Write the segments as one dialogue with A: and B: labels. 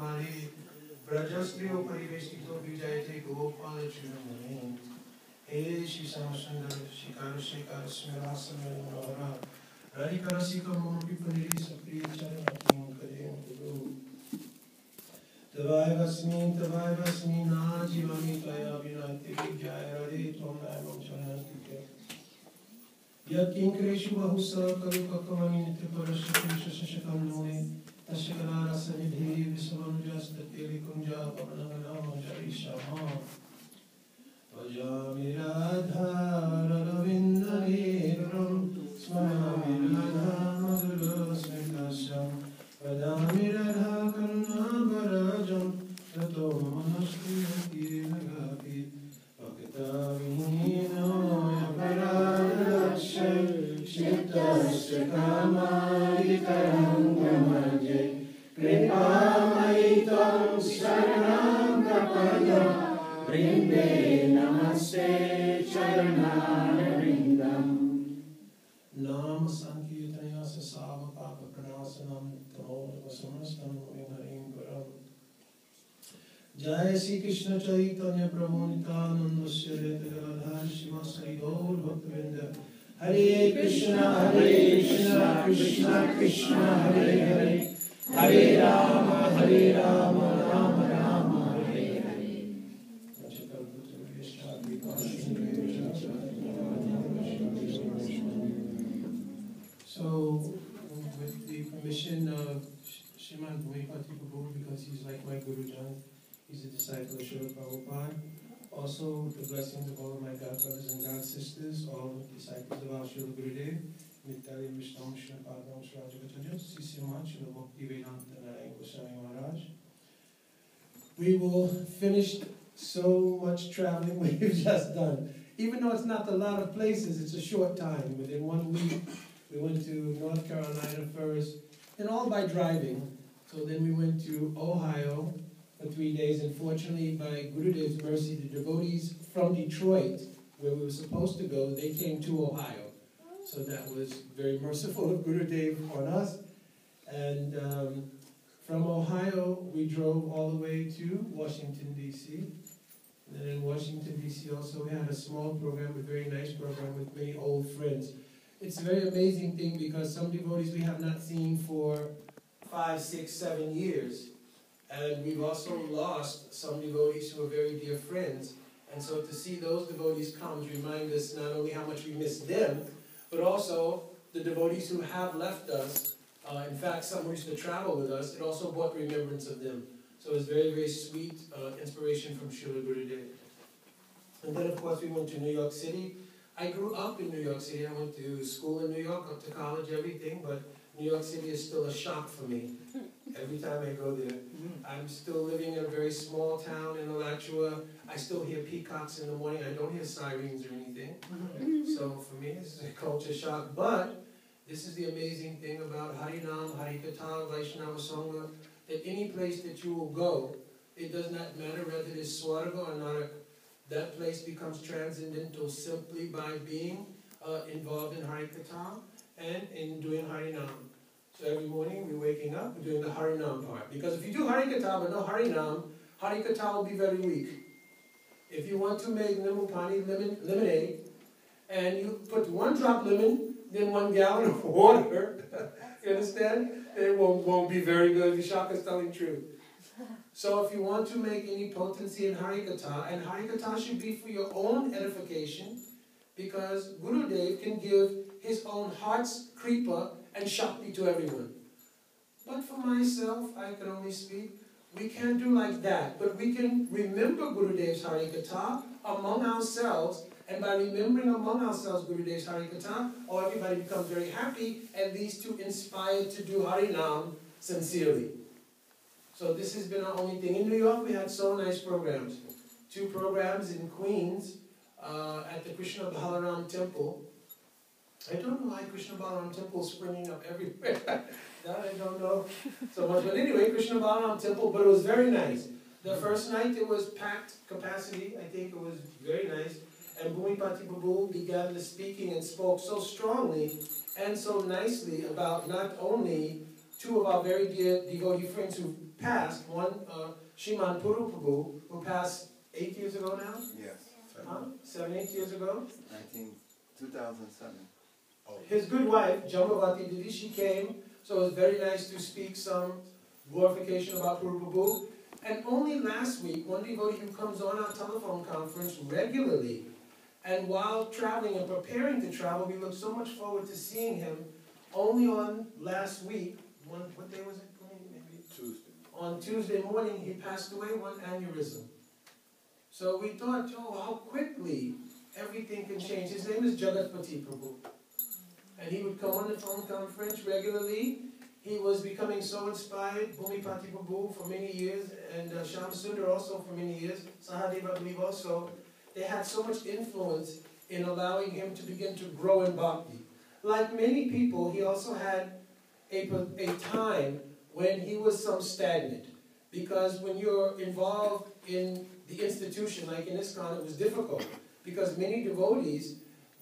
A: Mali, Brajastrio Parivestito Vijayate Gopala Chudamani, He Shisamasundar, Shikar Shikar Smirasana Navara, Radikarasika Monopi Paniri Sapriya Charanakim Karim Guru. Tavai Vasmi Najivami Taya Vinati Vijaya Rade Tom Naimam Chanastike. Yakin Kreshu Bahusa Kalukakavani Triparashakrisha Shashakam Nune, Tashakara Rasanidhi, Visavanjas, the Telikunja, Pavanagana, Jarisha Ma. Vajamiradha Ravinda Niram, Smamaviradha Madhura Smikasham, Vadamiradha Karuna Barajam, Tato Manashti Nagapi, Bhakta Vinino Yaparadaksham, Shittasya Kamarikarangamajay, Kripamaitam Sharanam Kapadam, Vrinde Namaste Charanarindam. Nam Sankirtanya Sasava Papa Pranasanam Tamo Vasamastam Harim Param. Jai Sri Krishna Chaitanya Prabhu Nityananda Sri Radha Shivasari Gaur Bhaktivinoda. Hare Krishna, Krishna Krishna, Hare Hare, Hare Rama, Rama Rama, Hare Hare. So, with the permission of Sriman Prabhu, because he's like my Guru Jan, he's a disciple of Srila Prabhupada. Also, the blessings of all of my God brothers and God sisters, all disciples of our Srila Gurudev, Nityali Vishtam, Srila Padam, Srila Jagataja, Sriman, Srila Bhakti Vedanta Narayan Goswami Maharaj. We will finish so much traveling we've just done. Even though it's not a lot of places, it's a short time. Within 1 week, we went to North Carolina first, and all by driving. So then we went to Ohio for 3 days, and fortunately, by Gurudev's mercy, the devotees from Detroit, where we were supposed to go, they came to Ohio. So that was very merciful of Gurudev on us. And from Ohio, we drove all the way to Washington, D.C. And then in Washington, D.C. also, we had a small program, a very nice program with many old friends. It's a very amazing thing because some devotees we have not seen for 5, 6, 7 years. And we've also lost some devotees who are very dear friends. And so to see those devotees come remind us not only how much we miss them, but also the devotees who have left us. In fact, some who used to travel with us, it also brought remembrance of them. So it's very, very sweet inspiration from Srila Gurudev. And then, of course, we went to New York City. I grew up in New York City. I went to school in New York, up to college, everything, but New York City is still a shock for me. Every time I go there. I'm still living in a very small town in Alachua. I still hear peacocks in the morning. I don't hear sirens or anything. So for me, this is a culture shock. But this is the amazing thing about Harinam, Harikatha, Vaishnava Sangha, that any place that you will go, it does not matter whether it is Swarga or Narak. That place becomes transcendental simply by being involved in Harikatha and in doing Harinam. So every morning we're waking up, we're doing the Harinam part. Because if you do Harikatha but no Harinam, Harikatha will be very weak. If you want to make Nimupani lemonade, and you put 1 drop lemon, then 1 gallon of water, you understand? It won't be very good. Vishaka is telling truth. So if you want to make any potency in Harikatha, and Harikatha should be for your own edification, because Gurudev can give his own heart's kripa and shakti to everyone. But for myself, I can only speak, we can't do like that. But we can remember Gurudev's Harikatha among ourselves, and by remembering among ourselves Gurudev's Harikatha, everybody becomes very happy and leads to inspired to do Harinam sincerely. So this has been our only thing. In New York, we had so nice programs. 2 programs in Queens at the Krishna Balaram Temple. I don't know why Krishna Balaram Temple is springing up everywhere. That I don't know so much. But anyway, Krishna Balaram Temple, but it was very nice. The first night it was packed capacity. I think it was very nice. And Bhumipati Prabhu began the speaking and spoke so strongly and so nicely about not only 2 of our very dear devotee friends who passed, one Sriman Puru Prabhu, who passed 8 years ago now?
B: Yes.
A: 7, 8 years ago?
B: 2007.
A: His good wife, Jambavati Didi, she came, so it was very nice to speak some glorification about Puru Prabhu. And only last week, one devotee who comes on our telephone conference regularly, and while traveling and preparing to travel, we look so much forward to seeing him. Only on last week, what day was it? Maybe
B: Tuesday.
A: On Tuesday morning, he passed away, one aneurysm. So we thought, oh, how quickly everything can change. His name is Jagatpati Prabhu. And he would come on the phone conference regularly. He was becoming so inspired, Bhumipati Prabhu for many years, and Shyam Sundar also for many years, Sahadeva I believe also. They had so much influence in allowing him to begin to grow in bhakti. Like many people, he also had a time when he was some stagnant. Because when you're involved in the institution, like in ISKCON, it was difficult. Because many devotees,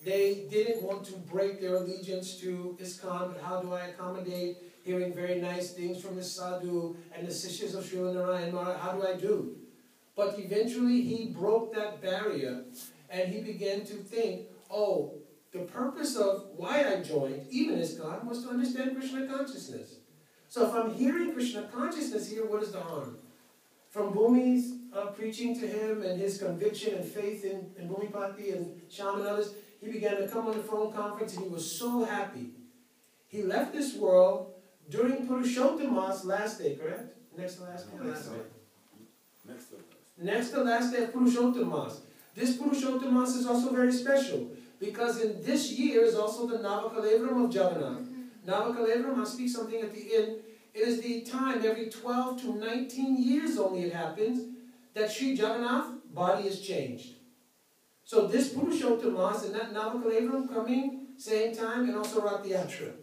A: they didn't want to break their allegiance to ISKCON, but how do I accommodate hearing very nice things from the sadhu and the Sishyas of Srila Narayan Maharaj? How do I do? But eventually he broke that barrier and he began to think, oh, the purpose of why I joined, even ISKCON, was to understand Krishna consciousness. So if I'm hearing Krishna consciousness here, what is the harm? From Bhumi's preaching to him and his conviction and faith in Bhumipati and Shyam and others, he began to come on the phone conference and he was so happy. He left this world during Purushottam's last day, correct? Next to last day? Last day. Next to last day of Purushottam. This Purushottam is also very special because in this year is also the Navakalevram of Jagannath. Navakalevram, I'll speak something at the end. It is the time, every 12 to 19 years only it happens, that Sri Jagannath body is changed. So this Purushottam and that Navakalevram coming same time, and also Rath Yatra.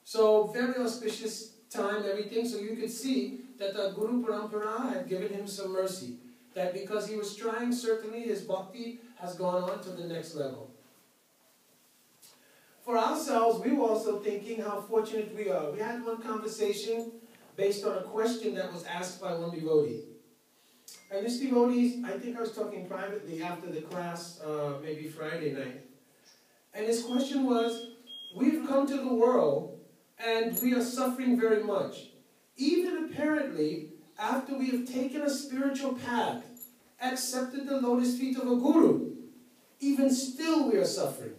A: So very auspicious time, everything. So you could see that the Guru Parampara had given him some mercy. That because he was trying, certainly his bhakti has gone on to the next level. For ourselves, we were also thinking how fortunate we are. We had one conversation based on a question that was asked by one devotee. And this devotee, I think I was talking privately after the class, maybe Friday night. And his question was, we've come to the world and we are suffering very much. Even apparently, after we have taken a spiritual path, accepted the lotus feet of a guru, even still we are suffering.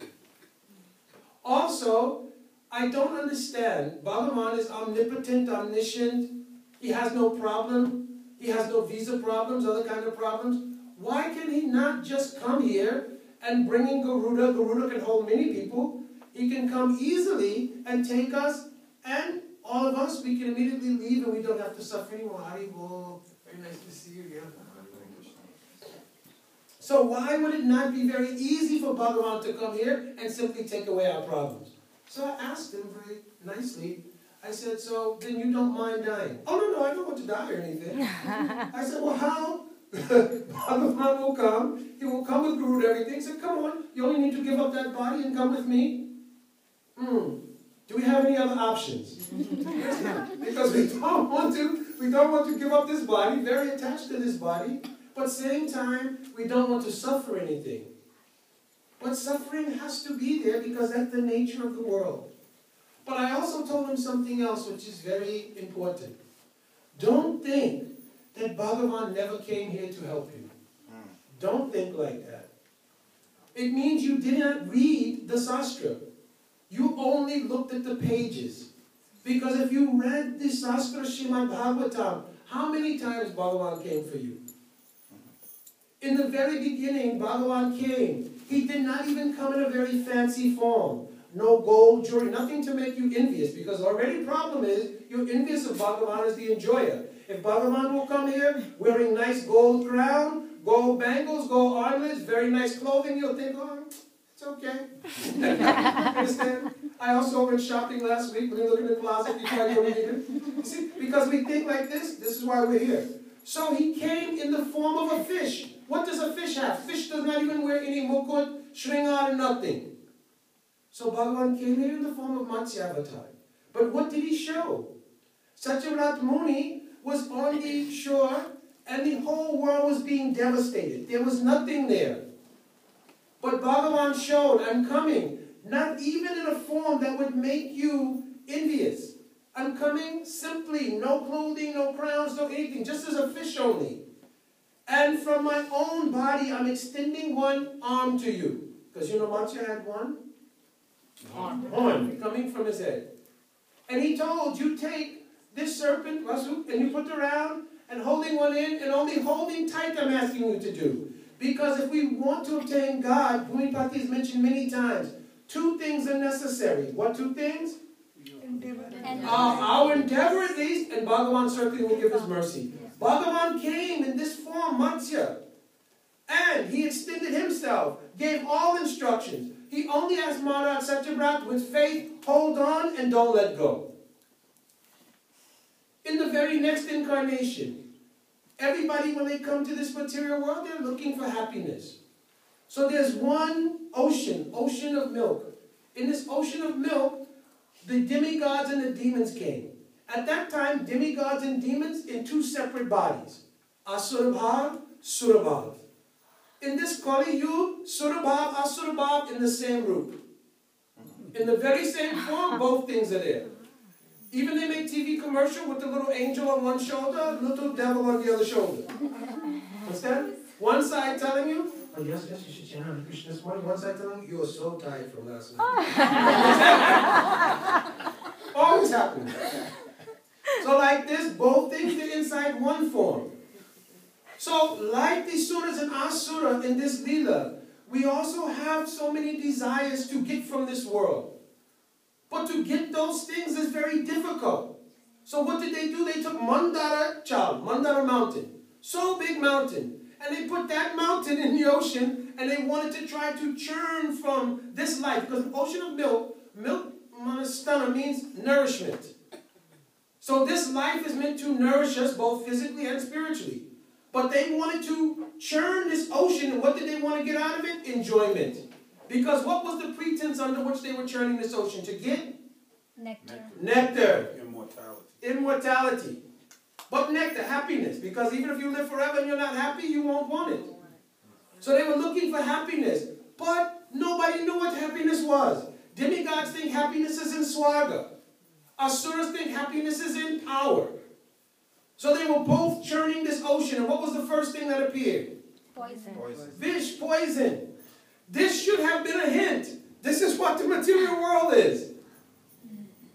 A: Also, I don't understand. Bhagavan is omnipotent, omniscient. He has no problem. He has no visa problems, other kind of problems. Why can he not just come here and bring in Garuda? Garuda can hold many people. He can come easily and take us, and all of us, we can immediately leave and we don't have to suffer anymore. Haribol, very nice to see you again. So why would it not be very easy for Bhagavan to come here and simply take away our problems? So I asked him very nicely, I said, so then you don't mind dying? Oh, no, I don't want to die or anything. I said, well, how? Bhagavan will come. He will come with Guru and everything. He said, come on, you only need to give up that body and come with me. Do we have any other options? Because we don't want to give up this body, very attached to this body, but same time, we don't want to suffer anything. But suffering has to be there because that's the nature of the world. But I also told him something else which is very important. Don't think that Bhagavan never came here to help you. Don't think like that. It means you did not read the Sastra. You only looked at the pages. Because if you read the Sastra Srimad Bhagavatam, how many times Bhagavan came for you? In the very beginning, Bhagavan came. He did not even come in a very fancy form. No gold jewelry, nothing to make you envious. Because already problem is, you're envious of Bhagavan as the enjoyer. If Bhagavan will come here wearing nice gold crown, gold bangles, gold armlets, very nice clothing, you'll think, oh, it's okay. Understand? I also went shopping last week. When you look in the closet, you try to read it. You see, because we think like this is why we're here. So he came in the form of a fish. What does a fish have? Fish does not even wear any mukut, shringar, nothing. So Bhagavan came here in the form of Matsya avatar. But what did he show? Satyavrat Muni was on the shore, and the whole world was being devastated. There was nothing there. But Bhagavan showed, I'm coming, not even in a form that would make you envious. I'm coming simply, no clothing, no crowns, no anything, just as a fish only. And from my own body, I'm extending one arm to you. Because you know Matsya had one horn coming from his head. And he told, you take this serpent, Vasu, and you put it around, and holding one in, and only holding tight I'm asking you to do. Because if we want to obtain God, Bhumipati has mentioned many times, two things are necessary. What two things? Our endeavor at least, and Bhagavan certainly will give his mercy. Bhagavan came in this form, Matsya, and he extended himself, gave all instructions. He only asked Maharaj Satyabrat with faith, hold on and don't let go. In the very next incarnation, everybody when they come to this material world, they're looking for happiness. So there's one ocean of milk. In this ocean of milk, the demigods and the demons came. At that time, demigods and demons in two separate bodies. Asurabhav, Surabhav. In this Kali Yuga, Surabhav, Asurabhav in the same root. In the very same form, both things are there. Even they make TV commercial with the little angel on one shoulder, little devil on the other shoulder. Understand? One side telling you, oh yes, you should chant Krishna this morning. One side telling you, you are so tired from last night. Always happening. So like this, both things are inside one form. So like the Suras and Asura in this Leela, we also have so many desires to get from this world. But to get those things is very difficult. So what did they do? They took Mandara mountain, so big mountain, and they put that mountain in the ocean, and they wanted to try to churn from this life, because the ocean of milk manastana means nourishment. So this life is meant to nourish us both physically and spiritually. But they wanted to churn this ocean, and what did they want to get out of it? Enjoyment. Because what was the pretense under which they were churning this ocean? To get? Nectar. Immortality. But nectar, happiness. Because even if you live forever and you're not happy, you won't want it. So they were looking for happiness. But nobody knew what happiness was. Demigods think happiness is in swaga. Asuras think happiness is in power. So they were both churning this ocean. And what was the first thing that appeared?
C: Poison.
A: Fish, poison. This should have been a hint. This is what the material world is.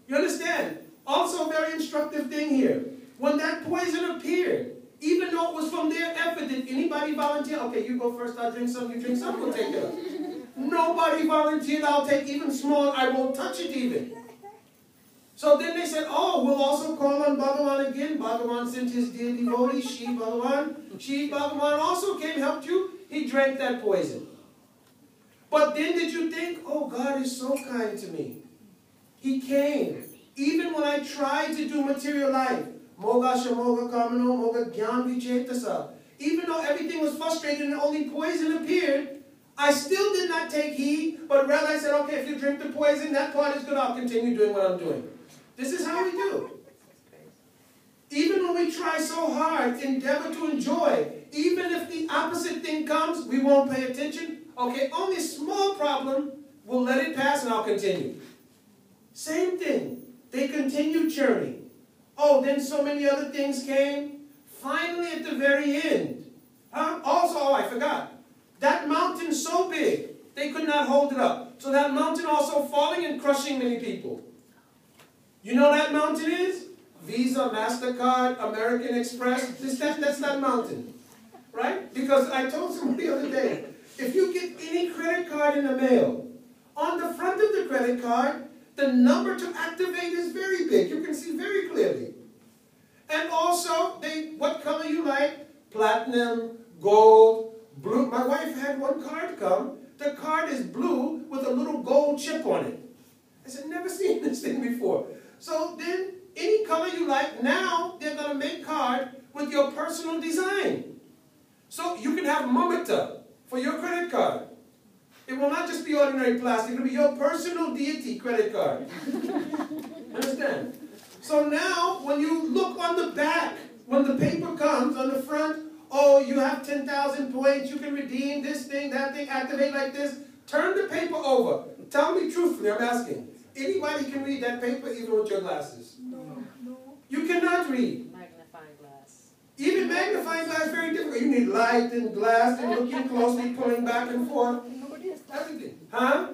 A: You understand? Also a very instructive thing here. When that poison appeared, even though it was from their effort, did anybody volunteer? Okay, you go first, I'll drink some, you drink some, we'll take it up. Nobody volunteered, I'll take even small, I won't touch it even. So then they said, oh, we'll also call on Bhagavan again. Bhagavan sent his dear devotee, Shiv Bhagavan. Shiv Bhagavan also came, helped you. He drank that poison. But then did you think, oh, God is so kind to me. He came. Even when I tried to do material life, Moga Shamoga Kamano, Moga Gyan Vichetasa. Even though everything was frustrated and only poison appeared, I still did not take heed, but rather I said, okay, if you drink the poison, that part is good, I'll continue doing what I'm doing. This is how we do. Even when we try so hard, endeavor to enjoy, even if the opposite thing comes, we won't pay attention. Okay, only a small problem, we'll let it pass and I'll continue. Same thing. They continued churning. Oh, then so many other things came. Finally, at the very end. Also, oh, I forgot. That mountain so big, they could not hold it up. So that mountain also falling and crushing many people. You know that mountain is? Visa, MasterCard, American Express. That's that mountain. Right? Because I told somebody the other day, if you get any credit card in the mail, on the front of the credit card, the number to activate is very big. You can see very clearly. And also, what color you like? Platinum, gold, blue. My wife had one card come. The card is blue with a little gold chip on it. I said, never seen this thing before. So then, any color you like, now they're going to make card with your personal design. So you can have Mamata for your credit card. It will not just be ordinary plastic. It will be your personal deity credit card. Understand? So now, when you look on the back, When the paper comes on the front, oh, you have 10,000 points, you can redeem this thing, that thing, activate like this. Turn the paper over. Tell me truthfully, I'm asking. Anybody can read that paper even with your glasses?
C: No.
A: You cannot read.
D: Magnifying glass.
A: Even magnifying glass is very difficult. You need light and glass and looking closely, pulling back and forth.
C: Nobody has time.
A: Everything. Huh?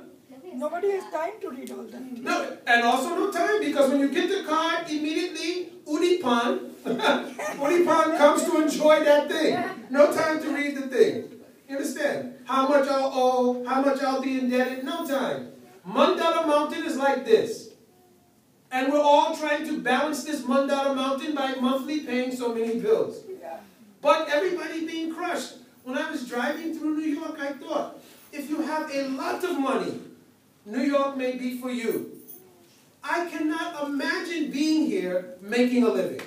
C: Nobody has time to read all that.
A: No, and also no time, because when you get the card, immediately Udipan, Udipan comes to enjoy that thing. No time to read the thing. You understand? How much I'll owe, how much I'll be indebted, no time. Mandala Mountain is like this. And we're all trying to balance this Mandala Mountain by monthly paying so many bills. But everybody being crushed. When I was driving through New York, I thought, if you have a lot of money, New York may be for you. I cannot imagine being here making a living.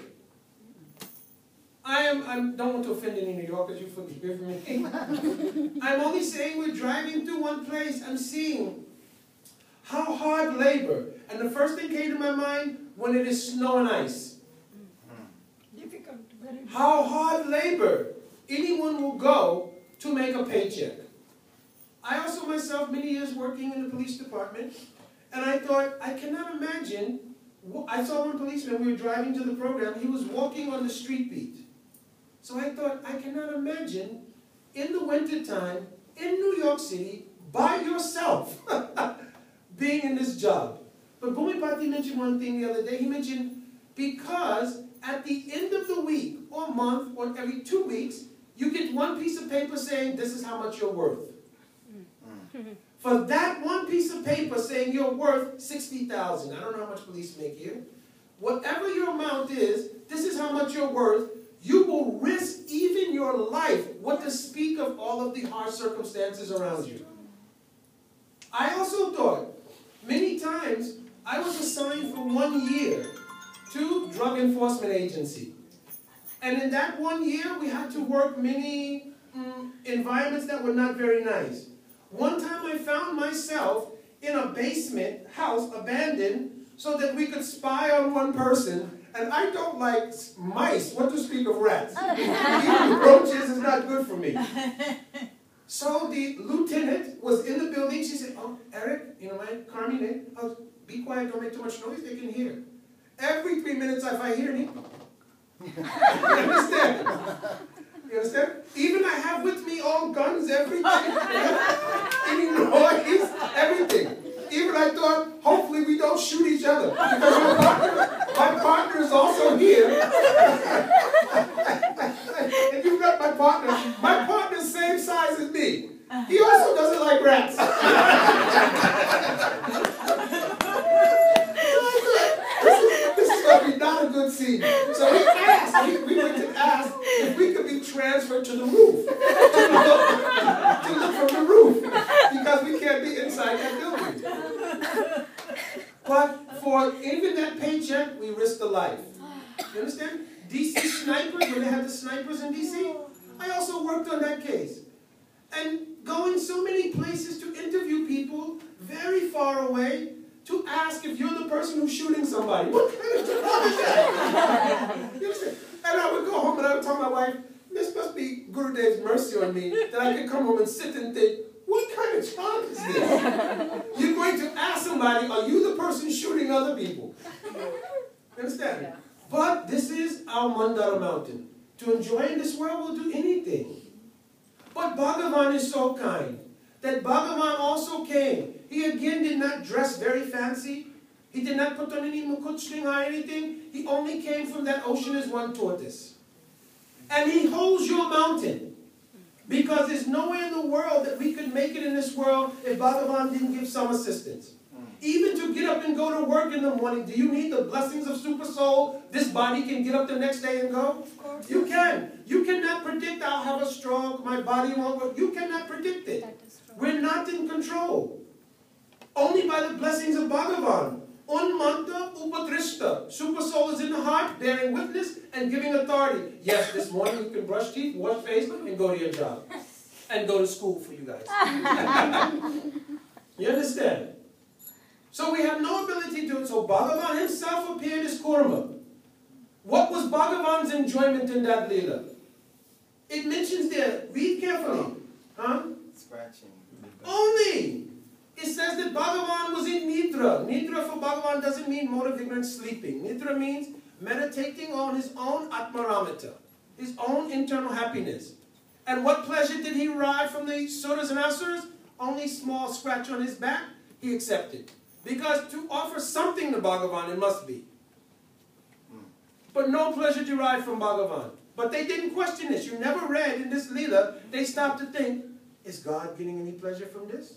A: I don't want to offend any New Yorkers, you forgive me. I'm only saying we're driving through one place, I'm seeing how hard labor. And the first thing came to my mind, when it is snow and ice.
C: Difficult, very difficult.
A: How hard labor anyone will go to make a paycheck. I also myself, many years working in the police department, and I thought, I cannot imagine. I saw one policeman, we were driving to the program, he was walking on the street beat. So I thought, I cannot imagine, in the wintertime, in New York City, by yourself, being in this job. But Bhumipati mentioned one thing the other day. He mentioned, because at the end of the week, or month, or every 2 weeks, you get one piece of paper saying, this is how much you're worth. For that one piece of paper saying you're worth $60,000, I don't know how much police make here, whatever your amount is, this is how much you're worth, you will risk even your life, what to speak of all of the harsh circumstances around you. I also thought, many times, I was assigned for 1 year to Drug Enforcement Agency. And in that 1 year, we had to work many environments that were not very nice. One time I found myself in a basement house, abandoned, so that we could spy on one person. And I don't like mice, what to speak of rats. Even roaches is not good for me. So the lieutenant was in the building. She said, oh, Eric, you know my Carmine, oh, be quiet, don't make too much noise, they can hear. Every 3 minutes if I hear anything. You understand? You understand? Even I have with me all guns, everything. Any noise, everything. Even I thought, hopefully we don't shoot each other. Because my partner is also here. And you've got my partner. My partner's same size as me. He also doesn't like rats. This is going to be not a good scene. So we asked, we went to ask if we could be transferred to the roof. To look from the roof. Because we can't be inside that building. But for even that paycheck, we risked a life. You understand? DC snipers, when they had the snipers in DC, I also worked on that case. And going so many places to interview people very far away to ask if you're the person who's shooting somebody. What kind of job is that? You understand? And I would go home and I would tell my wife, this must be Gurudev's mercy on me, that I could come home and sit and think, what kind of job is this? You're going to ask somebody, are you the person shooting other people? You understand? Yeah. But this is our Mandala Mountain. To enjoy in this world, we'll do anything. But Bhagavan is so kind that Bhagavan also came. He again did not dress very fancy. He did not put on any mukut string or anything. He only came from that ocean as one tortoise. And he holds your mountain. Because there's nowhere in the world that we could make it in this world if Bhagavan didn't give some assistance. Even to get up and go to work in the morning, do you need the blessings of Super Soul? This body can get up the next day and go? You can. You cannot predict, I'll have a stroke, my body won't work. You cannot predict it. We're not in control. Only by the blessings of Bhagavan. Unmanta upatrishta. Super Soul is in the heart, bearing witness and giving authority. Yes, this morning you can brush teeth, wash face, and go to your job. And go to school for you guys. You understand? So we have no ability to do it. So Bhagavan himself appeared as Kurma. What was Bhagavan's enjoyment in that Leela? It mentions there, read carefully. Huh?
B: Scratching.
A: Only! It says that Bhagavan was in Nidra. Nidra for Bhagavan doesn't mean mode of ignorance sleeping. Nidra means meditating on his own Atmaramita, his own internal happiness. And what pleasure did he derive from the Suras and Asuras? Only small scratch on his back, he accepted. Because to offer something to Bhagavan, it must be. But no pleasure derived from Bhagavan. But they didn't question this. You never read in this Leela, they stopped to think, is God getting any pleasure from this?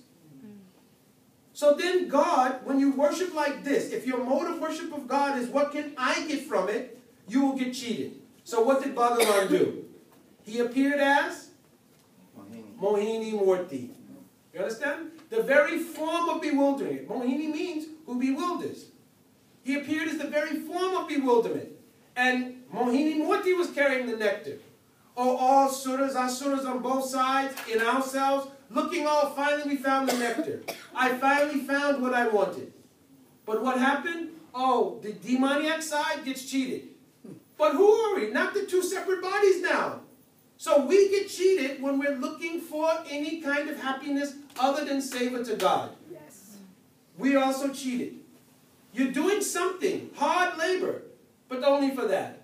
A: So then God, when you worship like this, if your mode of worship of God is what can I get from it, you will get cheated. So what did Bhagavan do? He appeared as Mohini Murti. You understand? The very form of bewildering. Mohini means who bewilders. He appeared as the very form of bewilderment. And Mohini Murti was carrying the nectar. Oh, all suras, asuras on both sides, in ourselves, looking all, finally we found the nectar. I finally found what I wanted. But what happened? Oh, the demoniac side gets cheated. But who are we? Not the two separate bodies now. So we get cheated when we're looking for any kind of happiness other than seva to God.
C: Yes.
A: We also cheated. You're doing something, hard labor, but only for that.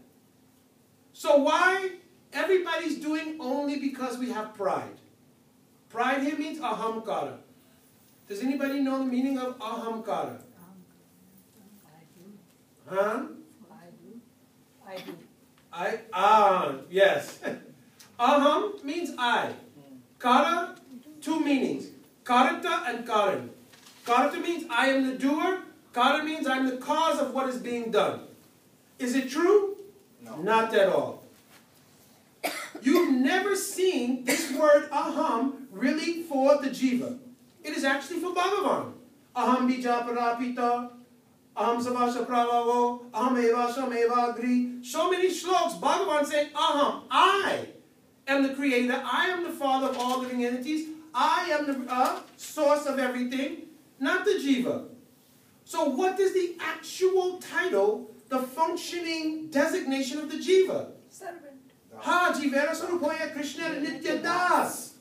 A: So why? Everybody's doing only because we have pride. Pride here means ahamkara. Does anybody know the meaning of ahamkara? Huh? Yes. Aham means I. Kara, two meanings. Karata and Karan. Karata means I am the doer. Kara means I'm the cause of what is being done. Is it true?
B: No.
A: Not at all. You've never seen this word aham really for the jiva. It is actually for Bhagavan. Aham bija parapita, aham savasha pravavo, aham evasham evagri. So many shloks, Bhagavan saying aham, I am the creator, I am the father of all living entities, I am the source of everything, not the jiva. So what is the actual title, the functioning designation of the jiva?
C: Servant.
A: Ha jivera sarupaya Krishna nitya das.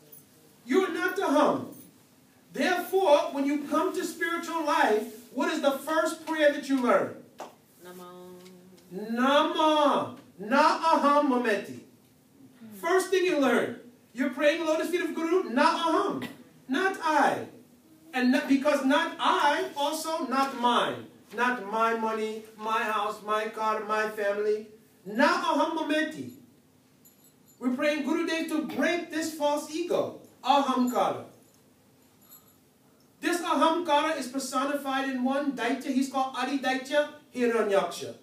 A: You are not the hum. Therefore, when you come to spiritual life, what is the first prayer that you learn? Nama. Nama. Na aham mameti. First thing you learn. You're praying lotus feet of Guru, na aham. Not I. And not, because not I, also not mine. Not my money, my house, my car, my family. Na aham mameti. We're praying Gurudev to break this false ego, ahamkara. This ahamkara is personified in one daitya. He's called Adi Daitya Hiranyaksha.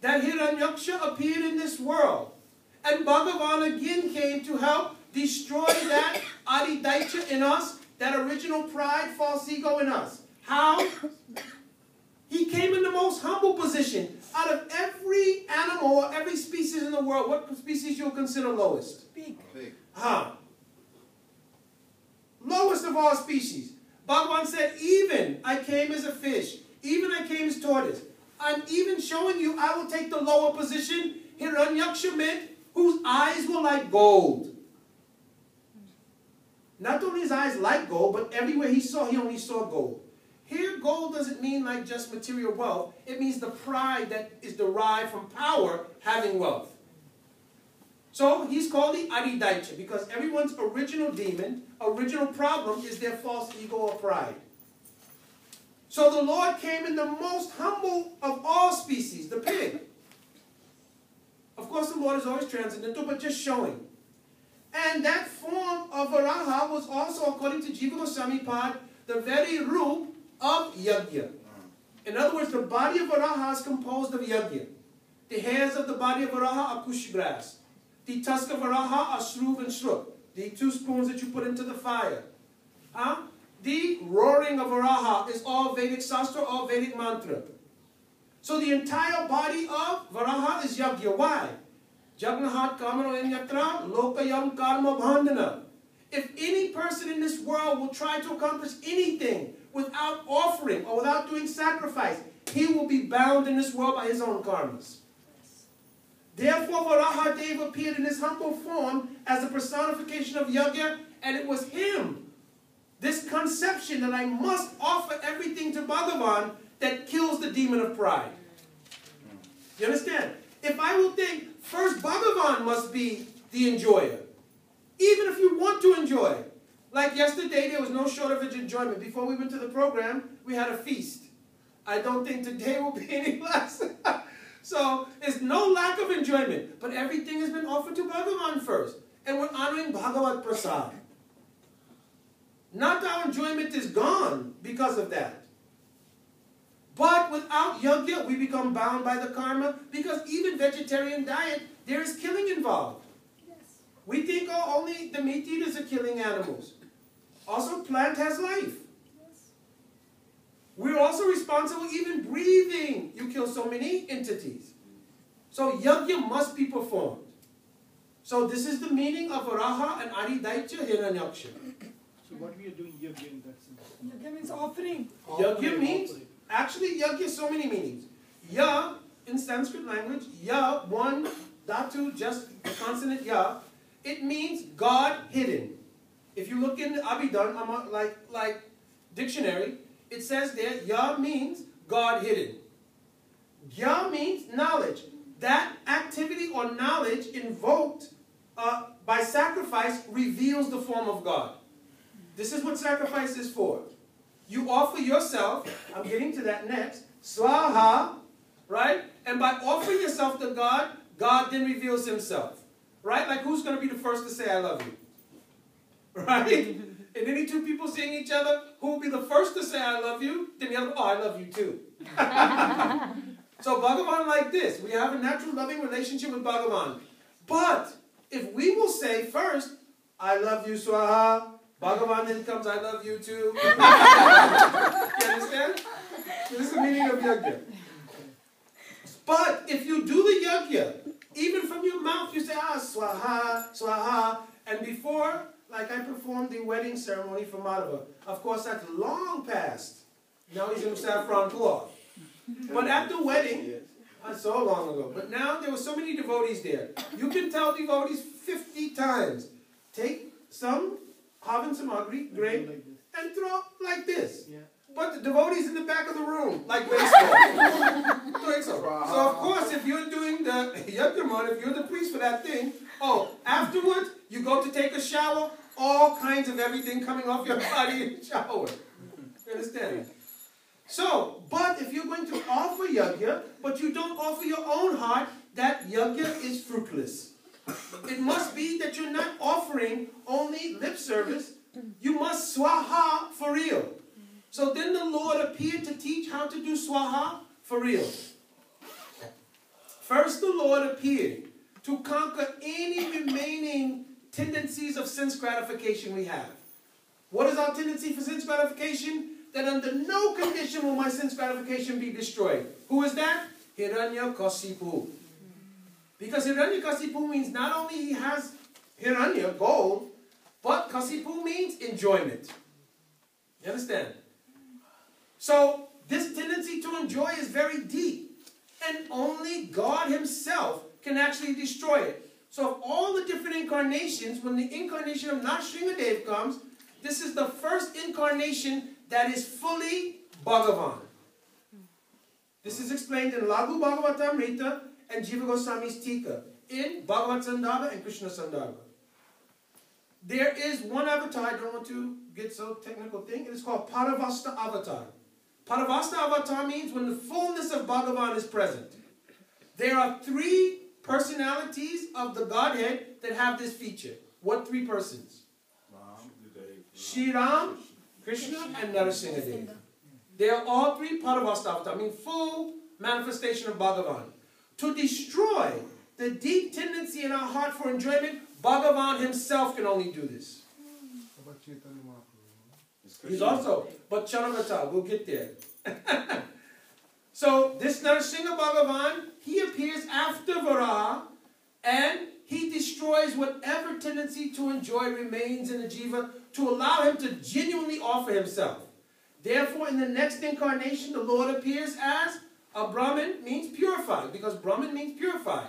A: That Hiranyaksha appeared in this world. And Bhagavan again came to help destroy that Adi Daitya in us, that original pride, false ego in us. How? He came in the most humble position. Out of every animal or every species in the world, what species you consider lowest?
C: Pig.
A: Huh. Lowest of all species. Bhagavan said, even I came as a fish. Even I came as tortoise. I'm even showing you I will take the lower position. Hiranyaksha meant whose eyes were like gold. Not only his eyes like gold, but everywhere he saw, he only saw gold. Here, gold doesn't mean like just material wealth. It means the pride that is derived from power having wealth. So he's called the Adi Daitya because everyone's original demon, original problem is their false ego or pride. So the Lord came in the most humble of all species, the pig. Of course, the Lord is always transcendental, but just showing. And that form of Varaha was also, according to Jiva Goswami Pad, the very root of Yajna. In other words, the body of Varaha is composed of Yajna. The hairs of the body of Varaha are kush grass. The tusk of Varaha are shruv and shruk. The two spoons that you put into the fire. The roaring of Varaha is all Vedic Shastra, all Vedic mantra. So the entire body of Varaha is Yajna. Why? Jagnahat kamano enyatra lokayam karma bandhana. If any person in this world will try to accomplish anything without offering or without doing sacrifice, he will be bound in this world by his own karmas. Therefore, Varaha appeared in his humble form as the personification of Yajna, and it was him, this conception that I must offer everything to Bhagavan, that kills the demon of pride. You understand? If I will think, first Bhagavan must be the enjoyer. Even if you want to enjoy. Like yesterday, there was no shortage of enjoyment. Before we went to the program, we had a feast. I don't think today will be any less. So, there's no lack of enjoyment. But everything has been offered to Bhagavan first. And we're honoring Bhagavad Prasad. Not our enjoyment is gone because of that. But without yajna, we become bound by the karma, because even vegetarian diet, there is killing involved. Yes. We think, oh, only the meat eaters are killing animals. Also, plant has life. Yes. We're also responsible, even breathing. You kill so many entities. So yajna must be performed. So this is the meaning of Varaha and Adidaitya Hiranyaksha.
D: So what we are doing yajna in that sense?
C: Yajna means offering.
A: Yajna means, actually yajna has so many meanings. Ya, in Sanskrit language, ya, one, dhatu, just the consonant ya, it means God hidden. If you look in the Abhidhan, like dictionary, it says there, ya means God hidden. Ya means knowledge. That activity or knowledge invoked by sacrifice reveals the form of God. This is what sacrifice is for. You offer yourself, I'm getting to that next, swaha, right? And by offering yourself to God, God then reveals himself. Right? Like, who's going to be the first to say, I love you? Right? And any two people seeing each other, who will be the first to say, I love you? Then the other, oh, I love you too. So Bhagavan like this. We have a natural loving relationship with Bhagavan. But if we will say first, I love you, Swaha, Bhagavan then comes, I love you too. You understand? So this is the meaning of yajna. But if you do the yajna, even from your mouth, you say, ah, Swaha, Swaha. And before, like I performed the wedding ceremony for Madhava. Of course, that's long past. Now he's in saffron cloth. But at the wedding, so long ago, but now there were so many devotees there. You can tell devotees 50 times. Take some Havan Samagri, grape, and throw like this. Yeah. But the devotees in the back of the room, like baseball. So of course, if you're doing the yajna, if you're the priest for that thing, oh, afterwards, you go to take a shower, all kinds of everything coming off your body in the shower. You understand? So, but if you're going to offer yajna, but you don't offer your own heart, that yajna is fruitless. It must be that you're not offering only lip service. You must swaha for real. So then the Lord appeared to teach how to do swaha for real. First the Lord appeared to conquer any remaining tendencies of sense gratification we have. What is our tendency for sense gratification? That under no condition will my sense gratification be destroyed. Who is that? Hiranyakasipu. Because Hiranyakasipu means not only he has Hiranya, gold, but Kasipu means enjoyment. You understand? So this tendency to enjoy is very deep. And only God himself can actually destroy it. So of all the different incarnations, when the incarnation of Nrsimhadev comes, this is the first incarnation that is fully Bhagavan. This is explained in Laghu Bhagavatamrita and Jiva Goswami's Tika, in Bhagavad Sandarbha and Krishna Sandarbha. There is one avatar, I don't want to get so technical thing, it is called Paravasta Avatar. Paravasta Avatar means when the fullness of Bhagavan is present. There are three personalities of the Godhead that have this feature. What three persons? Sriman, Krishna, and Nrsimhadev. They are all three Paravasta Avatar, I mean full manifestation of Bhagavan. To destroy the deep tendency in our heart for enjoyment, Bhagavan himself can only do this. He's also, but Chanavata, we'll get there. So this Nrsimha Bhagavan, he appears after Varaha, and he destroys whatever tendency to enjoy remains in the jiva to allow him to genuinely offer himself. Therefore, in the next incarnation, the Lord appears as a Brahmin, means purified, because Brahmin means purified.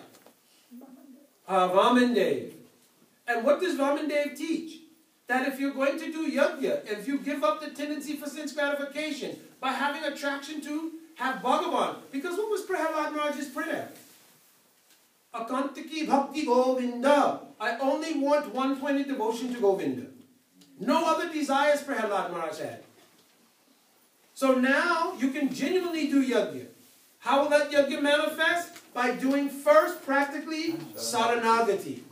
A: Vamandev. And what does Vamandev teach? That if you're going to do yajna, if you give up the tendency for sense gratification by having attraction to have Bhagavan, because what was Prahlad Maharaj's prayer? Akantaki Bhakti Govinda. I only want one-pointed devotion to Govinda. No other desires Prahlad Maharaj had. So now you can genuinely do yajna. How will that yajna manifest? By doing first practically saranagati.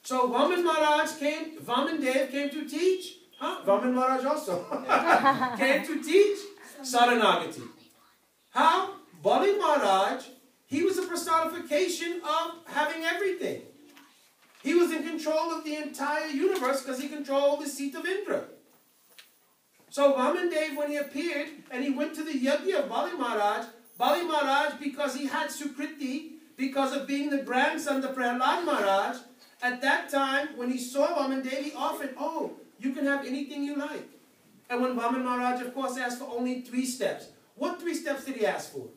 A: So Vaman Dev came to teach. Vaman Maharaj also came to teach saranagati. How? Bali Maharaj, he was a personification of having everything. He was in control of the entire universe because he controlled the seat of Indra. So Vaman Dev, when he appeared and he went to the yajna of Bali Maharaj, because he had Sukriti, because of being the grandson of Prahlad Maharaj, at that time, when he saw Vaman Dev, he offered, oh, you can have anything you like. And when Vaman Maharaj, of course, asked for only 3 steps. What 3 steps did he ask for?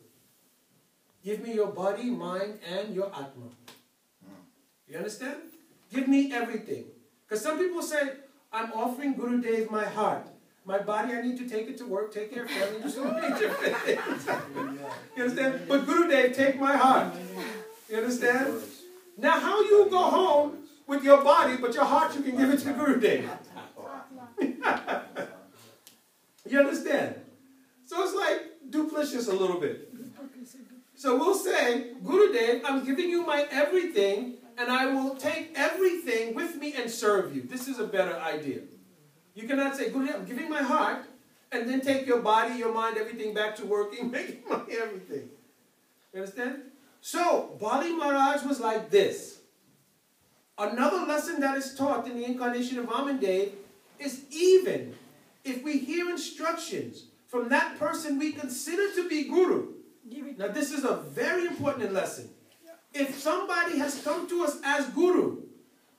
A: Give me your body, mind, and your Atma. You understand? Give me everything. Because some people say, I'm offering Guru Dev my heart. My body, I need to take it to work, take care of family, do so many different things. You understand? But Guru Dev, take my heart. You understand? Now, how you go home with your body, but your heart, you can give it to Guru Dev? You understand? So it's like duplicitous a little bit. So we'll say, Guru Dev, I'm giving you my everything, and I will take everything with me and serve you. This is a better idea. You cannot say, Guru Dev, I'm giving my heart, and then take your body, your mind, everything back to working, making my everything. You understand? So, Bali Maharaj was like this. Another lesson that is taught in the incarnation of Vaman Dev is even if we hear instructions from that person we consider to be Guru. Now, this is a very important lesson. If somebody has come to us as Guru,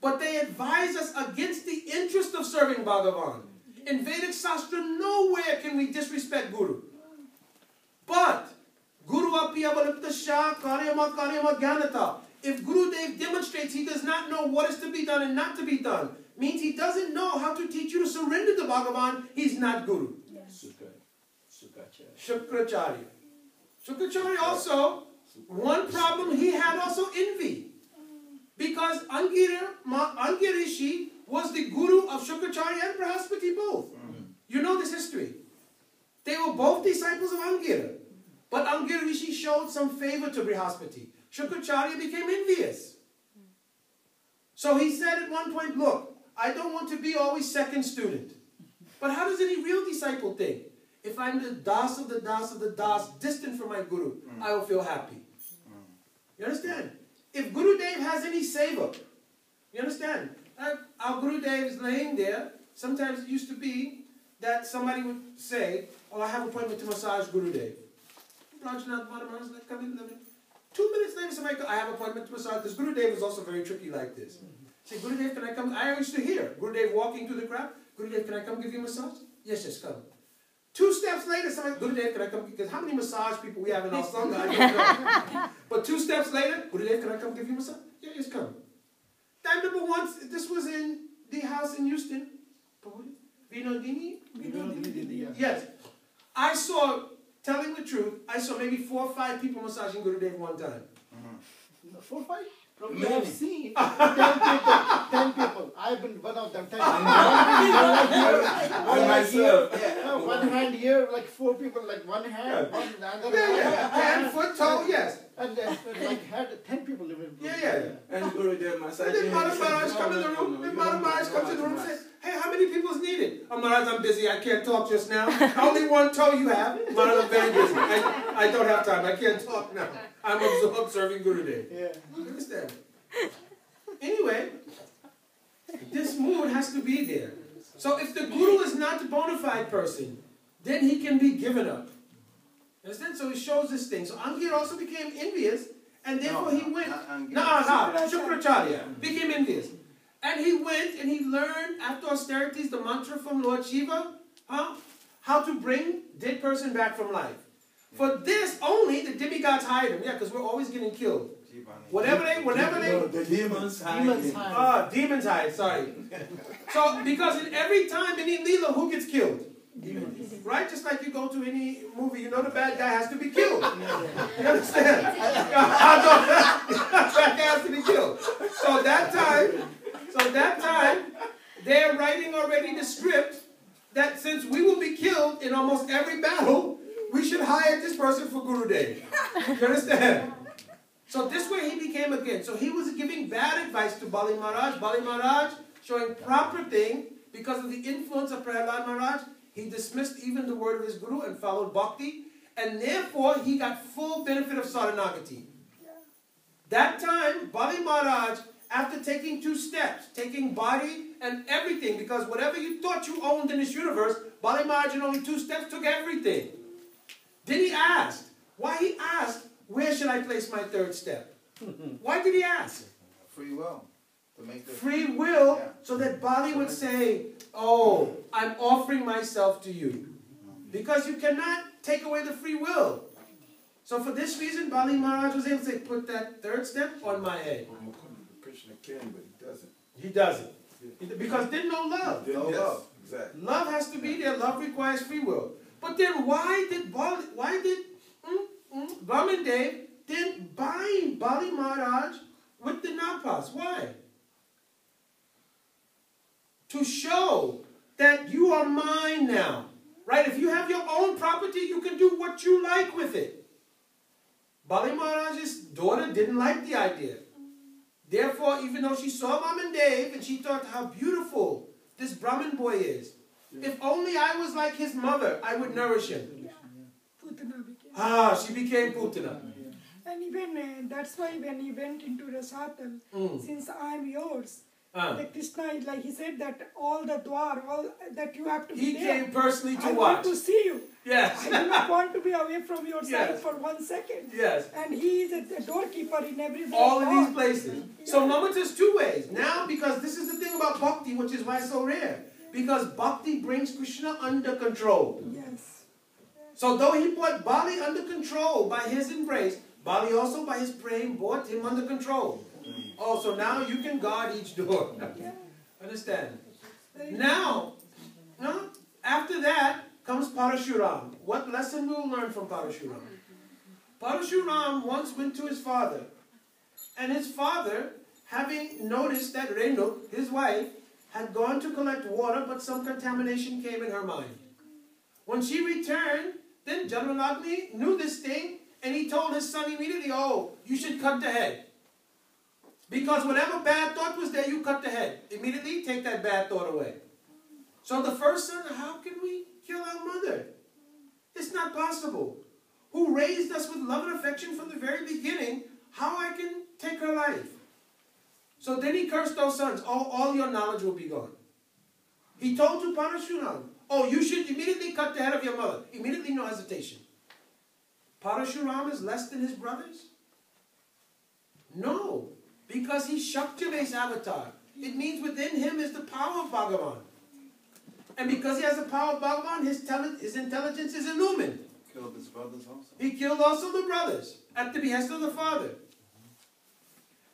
A: but they advise us against the interest of serving Bhagavan, in Vedic Shastra, nowhere can we disrespect Guru. But, Guru apiyavaliptasya karyama karyama gyanata. If Guru Dev demonstrates he does not know what is to be done and not to be done, means he doesn't know how to teach you to surrender to Bhagavan, he's not Guru. Shukracharya. Shukracharya also, one problem he had also envy. Because Angirishi was the guru of Shukracharya and Brahaspati both. You know this history. They were both disciples of Angira. But Angirishi showed some favor to Brahaspati. Shukracharya became envious. So he said at one point, look, I don't want to be always second student. But how does any real disciple think? If I'm the das of the das of the das, distant from my guru, I will feel happy. You understand? If Guru Dev has any seva, you understand? Our Guru Dev is laying there. Sometimes it used to be that somebody would say, oh, I have an appointment to massage Guru Dev. Rajnath Maharaj is like, come in, 2 minutes later, somebody goes, I have an appointment to massage. Because Guru Dev is also very tricky like this. Say, Guru Dev, can I come? I used to hear Guru Dev walking through the crowd. Guru Dev, can I come give you a massage? Yes, yes, come. 2 steps later, somebody, Guru Dev, can I come? Because how many massage people we have in our Sangha, I don't know. But 2 steps later, Guru Dev, can I come give you a massage? Yeah, yes, come. I remember once, this was in the house in Houston. Vinodini? Yes. I saw, telling the truth, I saw maybe 4 or 5 people massaging Guru Dev one time.
D: 4 or 5?
E: Probably
D: I've seen 10 people. I've been one of them. 10 people. One hand here, like 4 people, like one hand, one another
A: Hand, foot, toe, yes.
D: And like had 10 people living.
A: Yeah.
E: And Guru Dev
A: And
E: massage.
A: then Maharaj comes in the room. Then Maharaj comes in the room and says, hey, how many people is needed? Oh, Maharaj, I'm busy. I can't talk just now. Only 1 toe you have. Maharaj, I'm very busy. I don't have time. I can't talk now. I'm absorbed serving Guru Dev.
D: Yeah.
A: You understand? Anyway, this mood has to be there. So if the Guru is not a bona fide person, then he can be given up. Understand? So he shows this thing. So Angir also became envious, and therefore he went. Shukracharya became envious. And he went and he learned after austerities the mantra from Lord Shiva. how to bring dead person back from life. For this only, the demigods hide him. Yeah, because we're always getting killed. Whenever
E: the demons hide.
A: Demons hide, sorry. So, because in every time, any Leela, who gets killed? Right? Just like you go to any movie, you know the bad guy has to be killed. You understand? The bad guy has to be killed. So that time, they're writing already the script that since we will be killed in almost every battle, we should hire this person for Guru Dev. You understand? So this way he became again. So he was giving bad advice to Bali Maharaj. Bali Maharaj showing proper thing because of the influence of Prahlad Maharaj. He dismissed even the word of his guru and followed bhakti. And therefore he got full benefit of Saranagati. That time, Bali Maharaj, after taking 2 steps, taking body and everything, because whatever you thought you owned in this universe, Bali Maharaj in only 2 steps took everything. Then he asked, why he asked, where should I place my 3rd step? Why did he ask?
B: Free will. To make the
A: Free will,
B: yeah.
A: so that Bali would say, oh, I'm offering myself to you. Because you cannot take away the free will. So for this reason, Bali Maharaj was able to say, put that 3rd step on my head.
E: Mukunda, Krishna can, but he doesn't.
A: He doesn't. Because there's no love.
B: No love.
E: Exactly.
A: Love has to be there. Love requires free will. But then why did Brahman Dev then bind Bali Maharaj with the Nagpas? Why? To show that you are mine now. Right? If you have your own property, you can do what you like with it. Bali Maharaj's daughter didn't like the idea. Therefore, even though she saw Brahman Dev and she thought how beautiful this Brahmin boy is, if only I was like his mother, I would nourish him.
C: Putana became.
A: She became Putana.
C: And even that's why when he went into the Satal, since I am yours, the Krishna is like he said that all the dwar, all that you have to be
A: He
C: there.
A: came personally to
C: I
A: watch.
C: want to see you.
A: Yes.
C: I do not want to be away from your side
A: Yes.
C: for 1 second.
A: Yes.
C: And he is a doorkeeper in every
A: All of
C: door.
A: these places. So Mamata's 2 ways. Now, because this is the thing about bhakti, which is why it's so rare. Because bhakti brings Krishna under control.
C: Yes.
A: So though he brought Bali under control by his embrace, Bali also by his praying brought him under control. Oh, so now you can guard each door. Understand? Now, after that comes Parashuram. What lesson we will learn from Parashuram? Parashuram once went to his father. And his father, having noticed that Renuk, his wife, had gone to collect water, but some contamination came in her mind. When she returned, then Janmanagni knew this thing, and he told his son immediately, oh, you should cut the head. Because whatever bad thought was there, you cut the head. Immediately take that bad thought away. So the first son, how can we kill our mother? It's not possible. Who raised us with love and affection from the very beginning, how I can take her life? So then he cursed those sons. All your knowledge will be gone. He told to Parashuram, oh, you should immediately cut the head of your mother. Immediately, no hesitation. Parashuram is less than his brothers? No. Because he's Shakti-based avatar. It means within him is the power of Bhagavan. And because he has the power of Bhagavan, his intelligence is illumined.
B: Killed his brothers also.
A: He killed also the brothers at the behest of the father.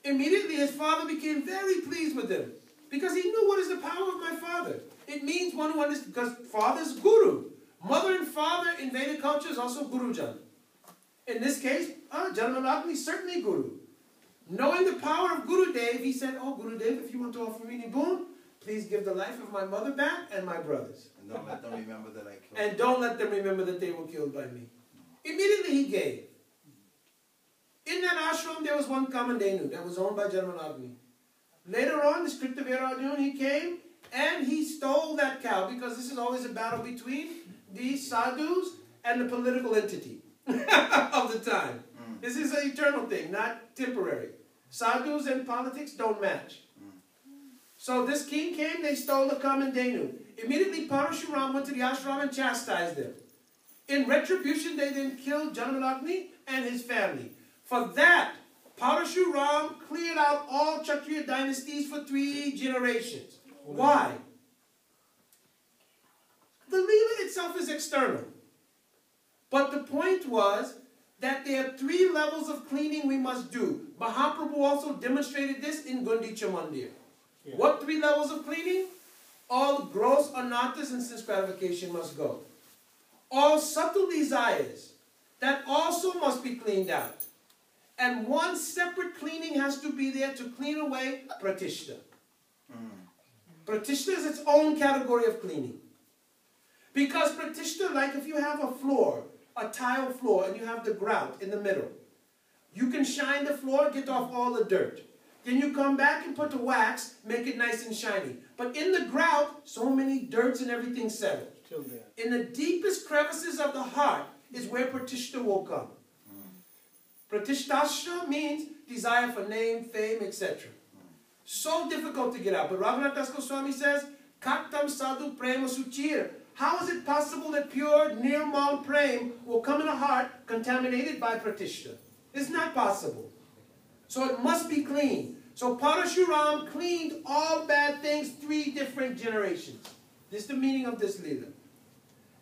A: Immediately his father became very pleased with him. Because he knew what is the power of my father. It means one who understands, because father is guru. Mother and father in Vedic culture is also gurujan. In this case, Janmanagni is certainly guru. Knowing the power of Gurudev, he said, oh Gurudev, if you want to offer me any boon, please give the life of my mother back and my brothers.
B: And don't let them remember that I killed
A: And don't let them remember that they were killed by me. Immediately he gave. In that ashram, there was one Kamandenu that was owned by Janmanagni. Later on, this Kritavira Arjuna, he came and he stole that cow, because this is always a battle between the sadhus and the political entity of the time. This is an eternal thing, not temporary. Sadhus and politics don't match. So this king came, they stole the Kamandenu. Immediately Parashuram went to the ashram and chastised them. In retribution, they then killed Janmanagni and his family. For that, Parashuram cleared out all Kshatriya dynasties for 3 generations. Why? The Leela itself is external. But the point was that there are 3 levels of cleaning we must do. Mahaprabhu also demonstrated this in Gundicha Mandir. Yeah. What 3 levels of cleaning? All gross anarthas and sense gratification must go. All subtle desires, that also must be cleaned out. And one separate cleaning has to be there to clean away pratishta. Pratishta is its own category of cleaning. Because pratishta, like if you have a floor, a tile floor, and you have the grout in the middle, you can shine the floor, get off all the dirt. Then you come back and put the wax, make it nice and shiny. But in the grout, so many dirts and everything settled. In the deepest crevices of the heart is where pratishta will come. Pratishtasha means desire for name, fame, etc. So difficult to get out. But Raghunath Das Goswami says, Kaktam sadhu prema suchir. How is it possible that pure nirmal prem will come in a heart contaminated by pratishta? It's not possible. So it must be clean. So Parashuram cleaned all bad things 3 different generations. This is the meaning of this Leela.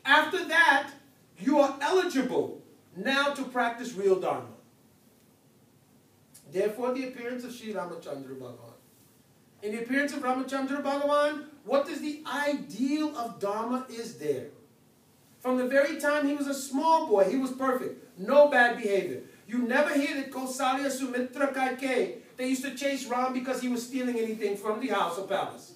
A: After that, you are eligible now to practice real Dharma. Therefore, the appearance of Sri Ramachandra Bhagavan. In the appearance of Ramachandra Bhagavan, what is the ideal of Dharma is there. From the very time he was a small boy, he was perfect. No bad behavior. You never hear that Kausalya, Sumitra, Kaikeyi, they used to chase Ram because he was stealing anything from the house or palace.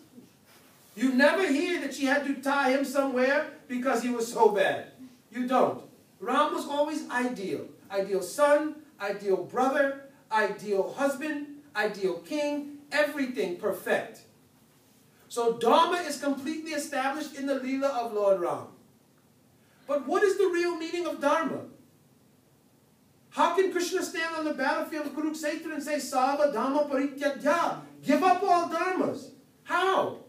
A: You never hear that she had to tie him somewhere because he was so bad. You don't. Ram was always ideal. Ideal son, ideal brother, ideal husband, ideal king, everything perfect. So Dharma is completely established in the Leela of Lord Ram. But what is the real meaning of Dharma? How can Krishna stand on the battlefield of Kurukshetra and say, Sava Dhamma Parityajya, give up all dharmas? How?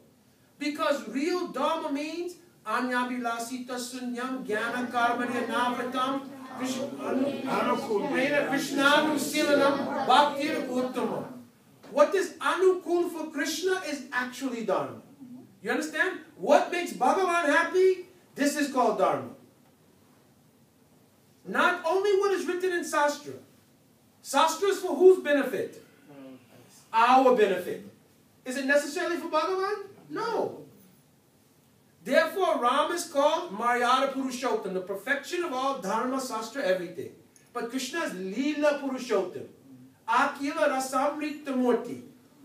A: Because real Dharma means Anyabilasita Sunyam Jnana Karmanya Navratam Krishnanu Silanam Bhaktir Uttama. What is Anukul for Krishna is actually Dharma. You understand? What makes Bhagavan happy? This is called Dharma. Not only what is written in Sastra. Sastra is for whose benefit? Our benefit. Is it necessarily for Bhagavan? No. Therefore, Ram is called Maryada Purushottam, the perfection of all Dharma, Sastra, everything. But Krishna is Leela Purushottam, Akila Rasamrita Murti,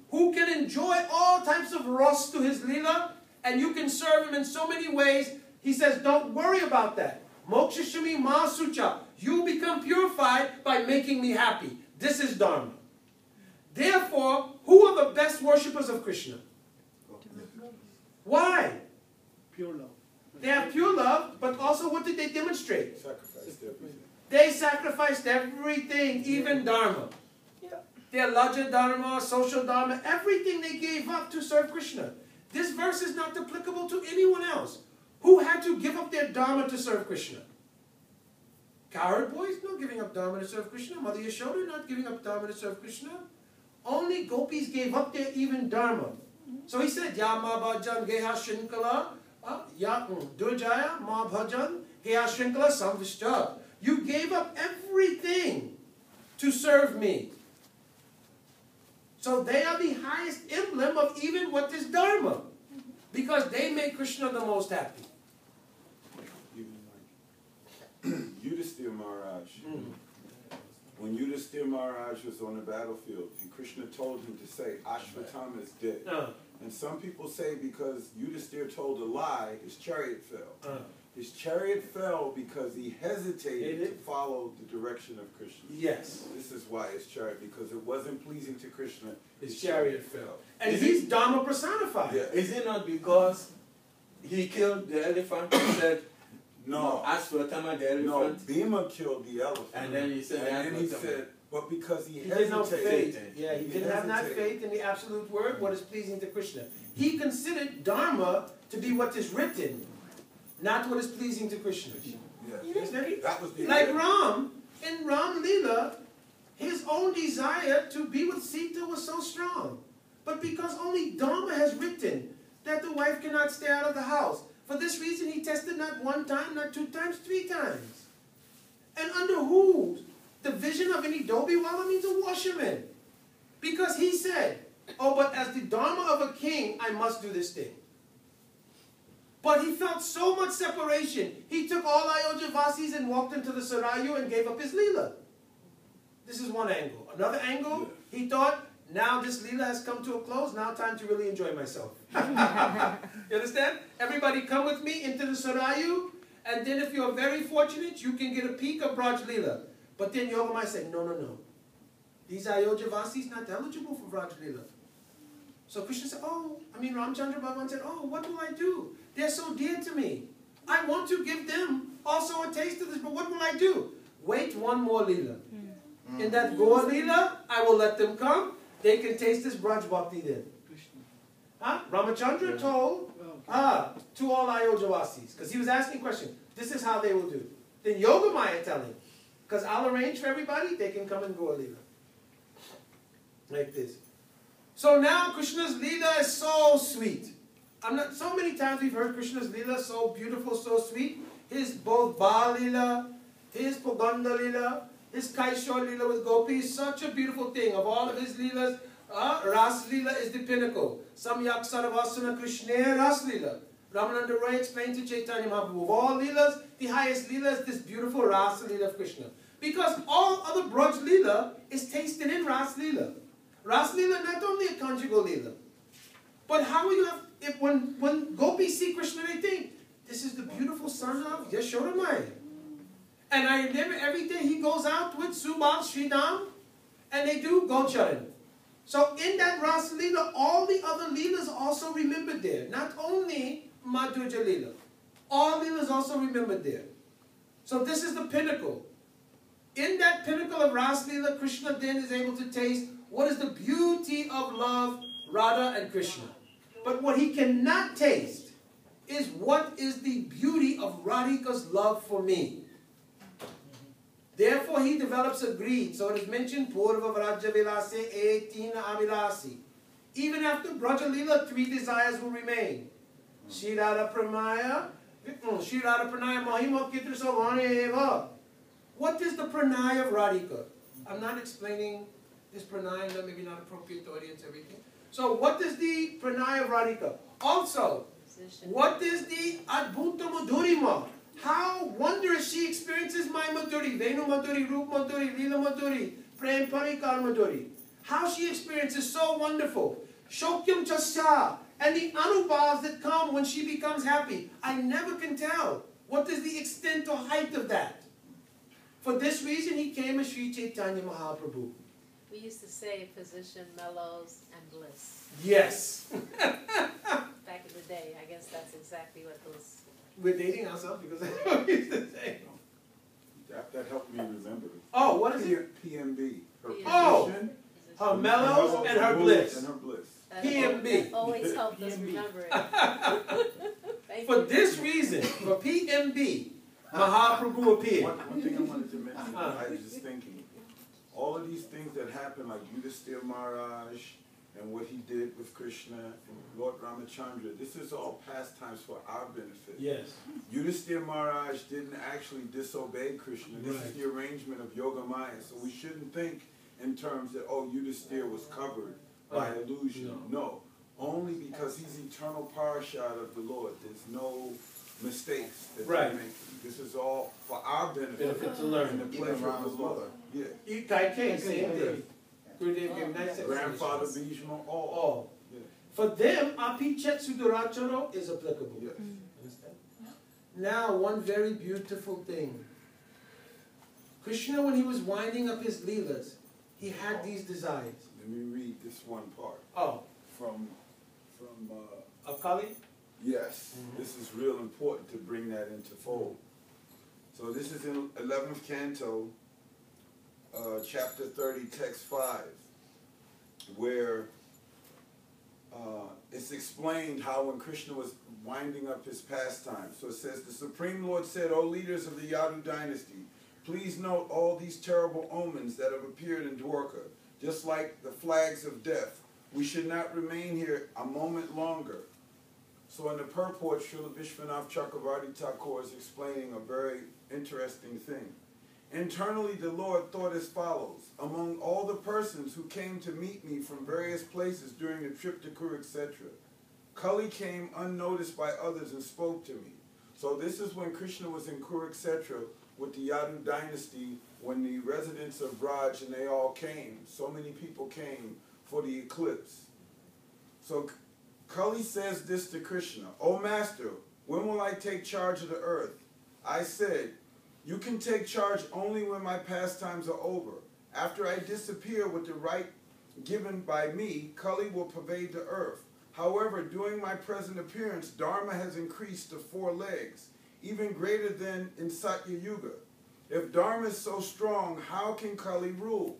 A: who can enjoy all types of ras to his Leela, and you can serve him in so many ways. He says, don't worry about that. Mokshashami Ma Sucha. You become purified by making me happy. This is Dharma. Therefore, who are the best worshippers of Krishna? Why?
D: Pure love.
A: They have pure love, but also what did they demonstrate?
E: Sacrificed everything.
A: They sacrificed everything, even Dharma. Their Laja Dharma, social Dharma, everything they gave up to serve Krishna. This verse is not applicable to anyone else. Who had to give up their Dharma to serve Krishna? Cowherd boys, no giving up Dharma to serve Krishna. Mother Yashoda, not giving up Dharma to serve Krishna. Only gopis gave up their even Dharma. So he said, Ya ma bhajan geha shrinkala, ya durjaya ma bhajan geha shrinkala samvishta. You gave up everything to serve me. So they are the highest emblem of even what is Dharma. Because they make Krishna the most happy.
E: Even like Yudhisthira Maharaj. When Yudhisthira Maharaj was on the battlefield and Krishna told him to say, Ashvatthama is dead. And some people say because Yudhisthira told a lie, his chariot fell. His chariot fell because he hesitated to follow the direction of Krishna.
A: Yes.
E: This is why his chariot, because it wasn't pleasing to Krishna.
A: His chariot fell. And he's Dharma personified.
F: Yeah. Is it not because he killed the elephant and said,
E: no,
F: Ashvatthama the elephant?
E: No, Bhima killed the elephant.
F: And then he said,
E: and then he said, but because he
A: did not
E: hesitated.
A: faith. Yeah, he didn't have not faith in the absolute word, what is pleasing to Krishna. He considered Dharma to be what is written, not what is pleasing to Krishna.
E: Yes. That was the
A: like Ram, in Ram Leela, his own desire to be with Sita was so strong. But because only Dharma has written that the wife cannot stay out of the house,
G: For this reason he tested not one time, not 2 times, 3 times. And under who? The vision of an Idobiwala means a washerman. Because he said, oh, but as the dharma of a king, I must do this thing. But he felt so much separation. He took all Ayodhya-vasis and walked into the Sarayu and gave up his Leela. This is one angle. Another angle, he thought, now this Leela has come to a close, now time to really enjoy myself. You understand? Everybody come with me into the Sarayu, and then if you're very fortunate, you can get a peek of Braj Leela. But then Yogamaya said, no, no, no. These Ayodhya-vasis not eligible for Braj Leela. So Krishna said, Ramchandra Bhagavan said, oh, what will I do? They're so dear to me. I want to give them also a taste of this, but what will I do? Wait one more Leela. In that Goa Leela, I will let them come. They can taste this Braj Bhakti then. Ramachandra told to all Ayodhya-vasis, because he was asking questions. This is how they will do. Then Yogamaya telling, because I'll arrange for everybody, they can come and Goa Leela. Like this. So now Krishna's Leela is so sweet. So many times we've heard Krishna's Leela so beautiful, so sweet. His both Baal Leela, his Poganda Leela, his Kaishor Leela with gopis, such a beautiful thing. Of all of his Leelas, Ras Leela is the pinnacle. Samyak Saravasana Krishna Ras Leela. Ramananda Roy explained to Chaitanya Mahaprabhu, of all Leelas, the highest Leela is this beautiful Ras Leela of Krishna. Because all other Braj Leela is tasted in Ras Leela. Ras Leela not only a conjugal Leela, but how will you have, if when gopis see Krishna, they think, this is the beautiful son of Yashodamaya. And I remember every day he goes out with Subal Sridham, and they do Gocharan. So in that Ras Leela, all the other Leelas are also remembered there. Not only Madhurya Leela. All Leelas also remembered there. So this is the pinnacle. In that pinnacle of Ras Leela, Krishna then is able to taste what is the beauty of love, Radha and Krishna. But what he cannot taste is what is the beauty of Radhika's love for me. Therefore he develops a greed. So it is mentioned, Purva Vraja Vilase Etina Avilasi. Even after Braja Leela, 3 desires will remain. Shirada Pranaya Mahima Kitra Savane Eva. What is the pranaya of Radhika? I'm not explaining this pranaya, that may be not appropriate to audience, everything. So what is the pranaya of Radhika? Also, what is the Adbhuta Madhurima? How wondrous she experiences my Madhuri, Venu Madhuri, Rup Madhuri, Leela Madhuri, Prem Parikar Madhuri. How she experiences so wonderful. Shokyam Chasya, and the anubhavs that come when she becomes happy. I never can tell. What is the extent or height of that? For this reason, he came as Sri Chaitanya Mahaprabhu.
H: We used to say physician, mellows, and bliss.
G: Yes.
H: Back in the day, I guess that's exactly what those...
G: We're dating ourselves because that's what we used to say.
E: That helped me remember.
G: Oh, what is it?
E: PMB. Her
G: Oh,
E: position,
G: her mellows and her bliss.
E: And her bliss.
G: PMB.
H: Always helped us remember it. Thank
G: For
H: you.
G: this reason, for PMB, Mahaprabhu appeared.
E: One thing I wanted to mention, I was just thinking, all of these things that happen, like Yudhisthira Maharaj, and what he did with Krishna, and Lord Ramachandra, this is all pastimes for our benefit.
G: Yes.
E: Yudhisthira Maharaj didn't actually disobey Krishna. This is the arrangement of Yogamaya. So we shouldn't think in terms that, oh, Yudhisthira was covered by illusion. No. Only because he's eternal parashad of the Lord. There's no mistakes that they make. This is all for our benefit
G: to learn.
E: and the pleasure of the Lord. Yeah.
G: Same thing.
E: Grandfather Bhishma,
G: all. Yeah. For them, Apichet Suduracharo is applicable.
E: Yes.
G: Understand? Now, one very beautiful thing. Krishna, when he was winding up his leelas, he had these desires.
E: Let me read this one part.
G: Oh.
E: From
G: Akali?
E: Yes. This is real important to bring that into fold. So this is in 11th canto, chapter 30, text 5, where it's explained how when Krishna was winding up his pastime. So it says, the Supreme Lord said, O leaders of the Yadu dynasty, please note all these terrible omens that have appeared in Dwarka, just like the flags of death. We should not remain here a moment longer. So in the purport, Srila Vishwanath Chakravarti Thakur is explaining a very interesting thing. Internally, the Lord thought as follows: among all the persons who came to meet me from various places during the trip to Kuru, etc., Kali came unnoticed by others and spoke to me. So this is when Krishna was in Kuru, etc., with the Yadu dynasty, when the residents of Braj, and they all came. So many people came for the eclipse. So Kali says this to Krishna: "O Master, when will I take charge of the earth?" I said, "You can take charge only when my pastimes are over. After I disappear with the right given by me, Kali will pervade the earth. However, during my present appearance, Dharma has increased to 4 legs, even greater than in Satya Yuga. If Dharma is so strong, how can Kali rule?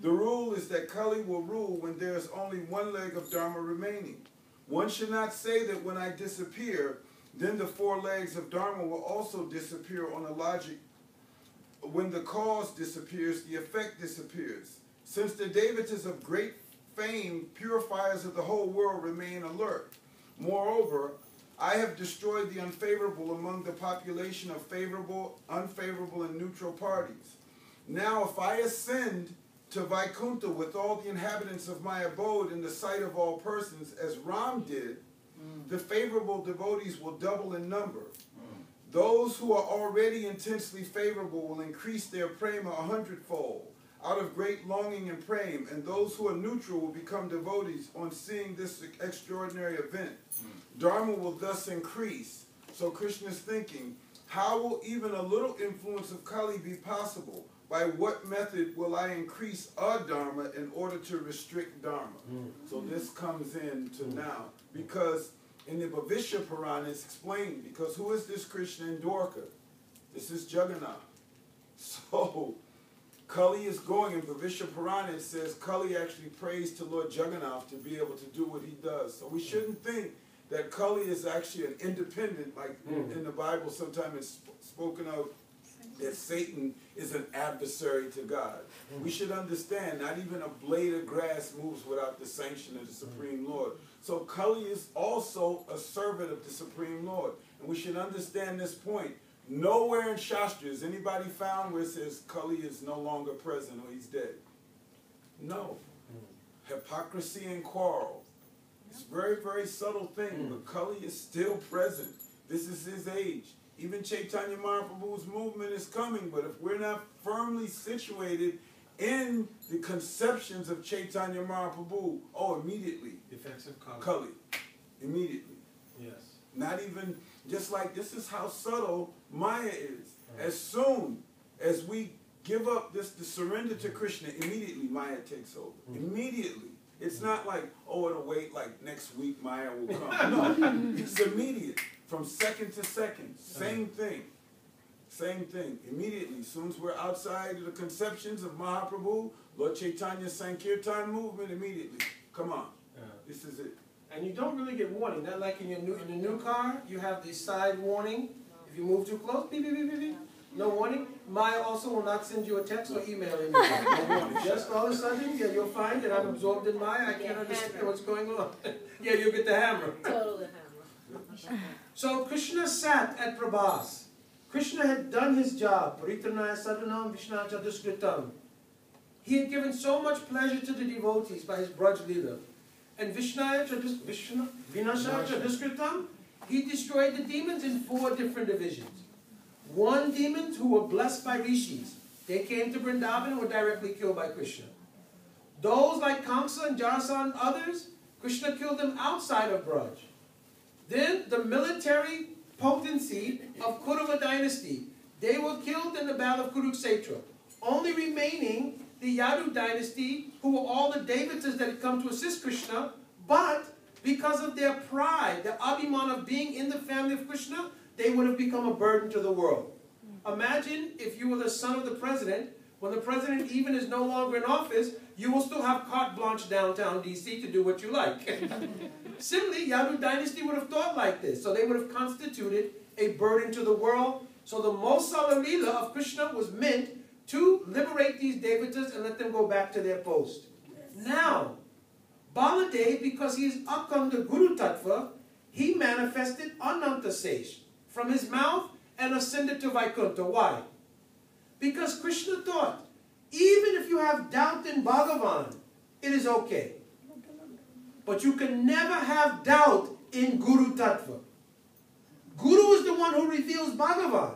E: The rule is that Kali will rule when there is only 1 leg of Dharma remaining. One should not say that when I disappear, then the 4 legs of Dharma will also disappear on a logic. When the cause disappears, the effect disappears. Since the devatas of great fame, purifiers of the whole world, remain alert. Moreover, I have destroyed the unfavorable among the population of favorable, unfavorable, and neutral parties. Now, if I ascend to Vaikuntha with all the inhabitants of my abode in the sight of all persons, as Ram did, the favorable devotees will double in number. Those who are already intensely favorable will increase their prema 100-fold, out of great longing and prema, and those who are neutral will become devotees on seeing this extraordinary event. Dharma will thus increase." So Krishna is thinking, how will even a little influence of Kali be possible? By what method will I increase Dharma in order to restrict Dharma? So this comes in to now, because in the Bhavishya Purana it's explained, because who is this Krishna in Dwarka? This is Jagannath. So Kali is going, in Bhavishya Purana it says Kali actually prays to Lord Jagannath to be able to do what he does. So we shouldn't think that Kali is actually an independent, like in the Bible sometimes it's spoken of that Satan is an adversary to God. We should understand not even a blade of grass moves without the sanction of the Supreme Lord. So Kali is also a servant of the Supreme Lord. And we should understand this point. Nowhere in Shastra is anybody found where it says Kali is no longer present or he's dead. No. Hypocrisy and quarrel. It's a very, very subtle thing, but Kali is still present. This is his age. Even Chaitanya Mahaprabhu's movement is coming, but if we're not firmly situated in the conceptions of Chaitanya Mahaprabhu, immediately.
G: Defensive Kali.
E: Kali. Immediately.
G: Yes.
E: Not even, just like this is how subtle Maya is. As soon as we give up the surrender to Krishna, immediately Maya takes over. Immediately. It's not like, it'll wait like next week Maya will come. No, it's immediate. From second to second. Same thing. Same thing. Immediately. As soon as we're outside of the conceptions of Mahaprabhu, Lord Chaitanya Sankirtan movement, immediately. Come on. This is it.
G: And you don't really get warning. Not like in the new car, you have the side warning. If you move too close, beep, beep, beep, beep, beep. No warning. Maya also will not send you a text or email anymore. No warning. Just all of a sudden, you'll find that I'm absorbed in Maya. I can't understand what's going on. You'll get the hammer.
H: Totally hammer.
G: So Krishna sat at Prabhas. Krishna had done his job. Paritranaya sadhanam vishnacha duskritam. He had given so much pleasure to the devotees by his Braj Leela. And vinasha duskritam, he destroyed the demons in 4 different divisions. 1 demons who were blessed by rishis. They came to Vrindavan and were directly killed by Krishna. Those like Kamsa and Jarasa and others, Krishna killed them outside of Braj. Then the military potency of Kurava dynasty, they were killed in the battle of Kurukshetra. Only remaining the Yadu dynasty, who were all the devatas that had come to assist Krishna, but because of their pride, their abhiman of being in the family of Krishna, they would have become a burden to the world. Imagine if you were the son of the president, when the president even is no longer in office, you will still have carte blanche downtown DC to do what you like. Similarly, Yadu dynasty would have thought like this. So they would have constituted a burden to the world. So the Mosala Leela of Krishna was meant to liberate these devatas and let them go back to their post. Now, Baladev, because he is Akanda Guru Tattva, he manifested Ananta Sesh from his mouth and ascended to Vaikuntha. Why? Because Krishna thought, even if you have doubt in Bhagavan, it is okay. But you can never have doubt in Guru Tattva. Guru is the one who reveals Bhagavan.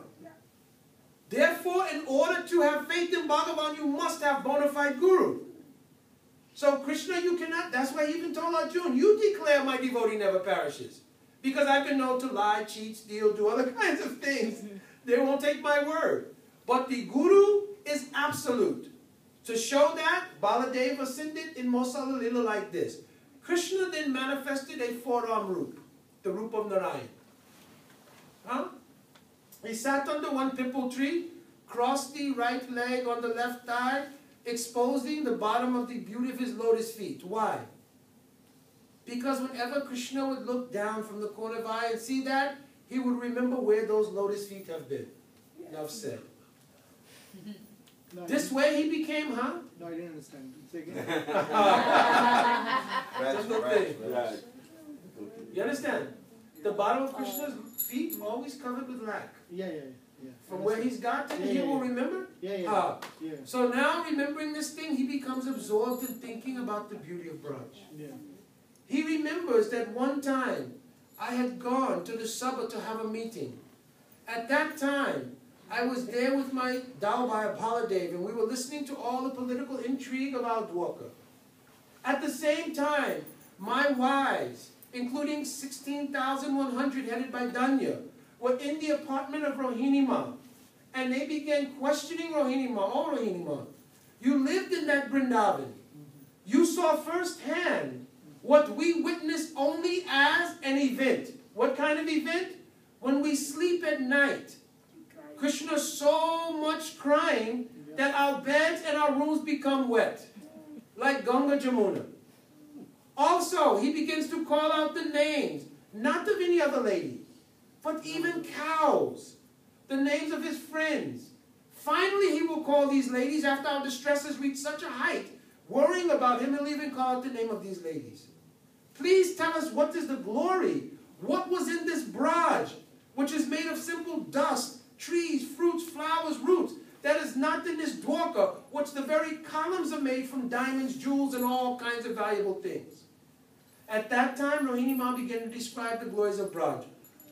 G: Therefore, in order to have faith in Bhagavan, you must have bona fide Guru. So Krishna, you cannot, that's why he even told Arjuna, you declare my devotee never perishes. Because I can know to lie, cheat, steal, do other kinds of things. They won't take my word. But the Guru is absolute. To show that, Baladeva ascended in Mosala Lila like this. Krishna then manifested a four-arm roop, the roop of Narayan. Huh? He sat under one pipal tree, crossed the right leg on the left thigh, exposing the bottom of the beauty of his lotus feet. Why? Because whenever Krishna would look down from the corner of the eye and see that, he would remember where those lotus feet have been. Enough said.
D: No,
G: This way he became, huh?
D: No, I didn't understand. Say again.
G: Just the thing. You understand? The bottom of Krishna's feet always covered with lac.
D: Yeah.
G: From where he's gotten, he will remember.
D: Yeah.
G: So now, remembering this thing, he becomes absorbed in thinking about the beauty of Braj.
D: Yeah.
G: He remembers that one time I had gone to the Sabha to have a meeting. At that time, I was there with my Dalbhai Baladev, and we were listening to all the political intrigue about Dwarka. At the same time, my wives, including 16,100 headed by Danya, were in the apartment of Rohinima, and they began questioning Rohinima. Oh, Rohinima, you lived in that Vrindavan. You saw firsthand what we witnessed only as an event. What kind of event? When we sleep at night, Krishna so much crying that our beds and our rooms become wet, like Ganga Jamuna. Also, he begins to call out the names, not of any other lady, but even cows, the names of his friends. Finally, he will call these ladies after our distress has reached such a height, worrying about him, he'll even call out the name of these ladies. Please tell us, what is the glory? What was in this Braj, which is made of simple dust, trees, fruits, flowers, roots, that is not in this Dwarka, which the very columns are made from diamonds, jewels, and all kinds of valuable things. At that time, Rohini Ma began to describe the glories of Braj.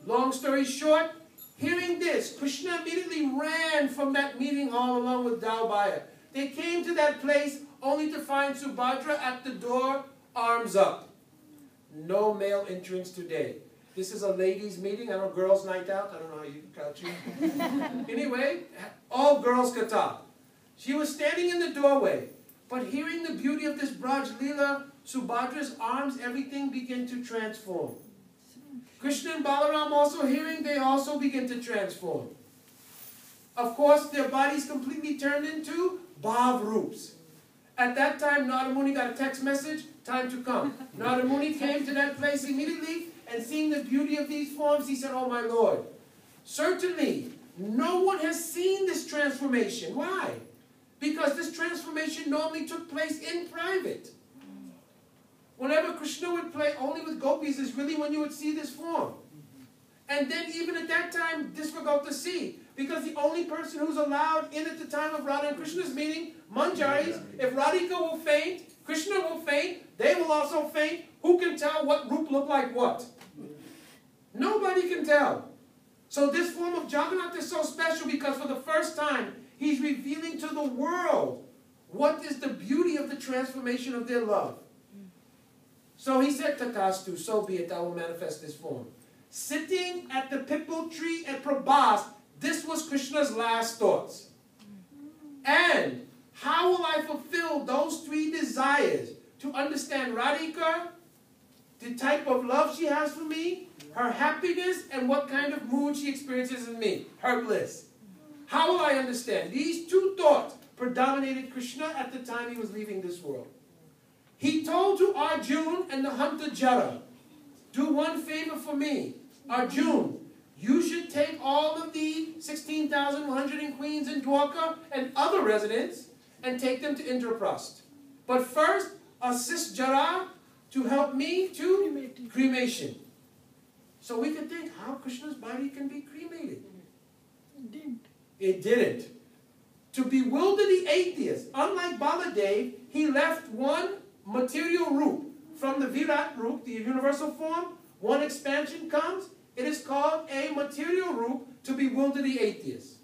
G: Long story short, hearing this, Krishna immediately ran from that meeting hall along with Dalbhaya. They came to that place only to find Subhadra at the door, arms up. No male entrance today. This is a ladies' meeting. I know girls' night out. I don't know how you got you. Anyway, all girls kata. She was standing in the doorway, but hearing the beauty of this Braj Leela, Subhadra's arms, everything began to transform. Krishna and Balaram also hearing, they also begin to transform. Of course, their bodies completely turned into Bhav Roops. At that time, Narada Muni got a text message, time to come. Narada Muni came to that place immediately, and seeing the beauty of these forms, he said, oh my Lord, certainly no one has seen this transformation. Why? Because this transformation normally took place in private. Whenever Krishna would play only with gopis is really when you would see this form. And then even at that time, difficult to see. Because the only person who's allowed in at the time of Radha and Krishna's meeting, Manjaris, if Radhika will faint, Krishna will faint, they will also faint. Who can tell what roop looked like what? Nobody can tell. So this form of Jagannath is so special because for the first time, he's revealing to the world what is the beauty of the transformation of their love. So he said, Tatastu, so be it, I will manifest this form. Sitting at the pipal tree at Prabhas, this was Krishna's last thoughts. And how will I fulfill those three desires? To understand Radhika, the type of love she has for me, her happiness, and what kind of mood she experiences in me, her bliss. How will I understand? These two thoughts predominated Krishna at the time he was leaving this world. He told to Arjuna and the hunter Jara, do one favor for me. Arjuna, you should take all of the 16,100 queens in Dwarka and other residents and take them to Indraprastha. But first, assist Jara to help me to cremation. So we could think how Krishna's body can be cremated.
C: It didn't.
G: It didn't. To bewilder the atheists, unlike Baladev, he left one material root from the Virat root, the universal form. One expansion comes. It is called a material root to bewilder the atheists.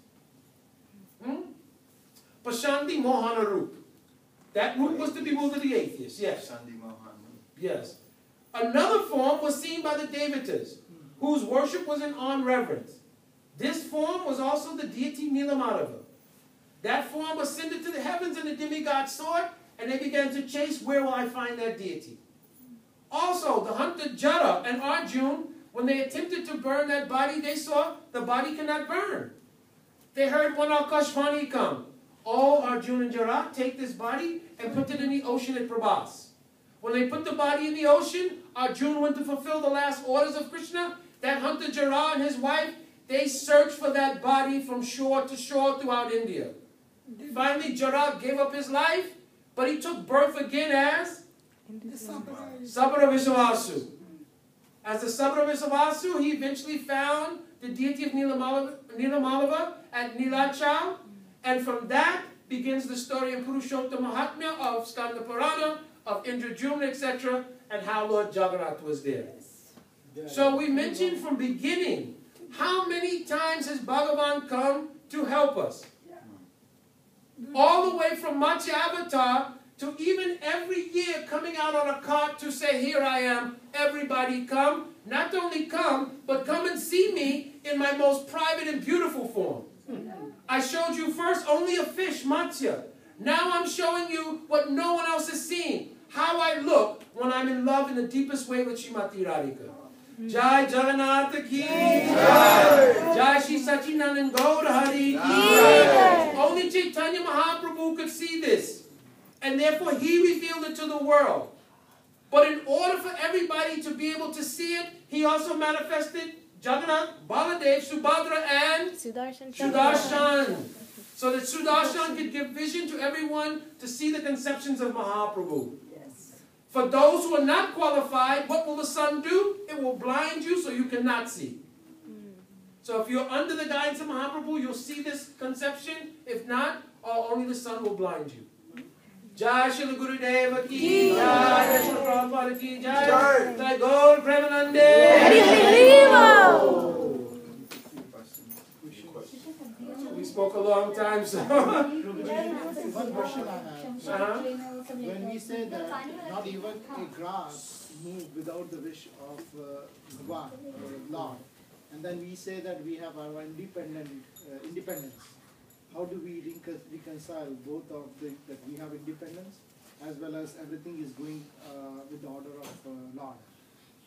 G: Pashanti Mohana root. That root was to bewilder the atheists. Yes.
B: Sandi Mohan.
G: Yes. Another form was seen by the Devatas, whose worship was in on reverence. This form was also the deity Nilamadava. That form ascended to the heavens, and the demigods saw it, and they began to chase, where will I find that deity? Also, the hunter Jara and Arjun, when they attempted to burn that body, they saw the body cannot burn. They heard one Akashvani come. Oh, Arjun and Jara, take this body and put it in the ocean at Prabhas. When they put the body in the ocean, Arjun went to fulfill the last orders of Krishna. That hunter Jara and his wife, they searched for that body from shore to shore throughout India. Finally, Jara gave up his life, but he took birth again as Sabra Vishavasu. As the Sabra Vishavasu, he eventually found the deity of Nilamalava at Nilachal, and from that begins the story of Purushottam Mahatmya, of Skanda Purana, of Indradyumna, etc., and how Lord Jagannath was there. So we mentioned from beginning, how many times has Bhagavan come to help us? All the way from Matsya Avatar to even every year coming out on a cart to say, here I am, everybody come. Not only come, but come and see me in my most private and beautiful form. I showed you first only a fish, Matsya. Now I'm showing you what no one else has seen. How I look when I'm in love in the deepest way with Srimati Radhika. Jai Jagannath ki Jai. Jai Shri Sachinandan Gaur Hari ki Jai. Only Chaitanya Mahaprabhu could see this. And therefore he revealed it to the world. But in order for everybody to be able to see it, he also manifested Jagannath, Baladev, Subhadra, and Sudarshan. So that Sudarshan could give vision to everyone to see the conceptions of Mahaprabhu. For those who are not qualified, what will the sun do? It will blind you so you cannot see. So if you're under the guidance of Mahaprabhu, you'll see this conception. If not, only the sun will blind you. Jai Shri Gurudeva ki Jai, Jai Shri Prabhupada ki Jai, Jai Gaur Premanande. We spoke a long time, so.
D: One question I have. When we say that not even a grass moves without the wish of Bhagavan or Lord, and then we say that we have our independence. How do we reconcile both of that we have independence as well as everything is going with the order of Lord?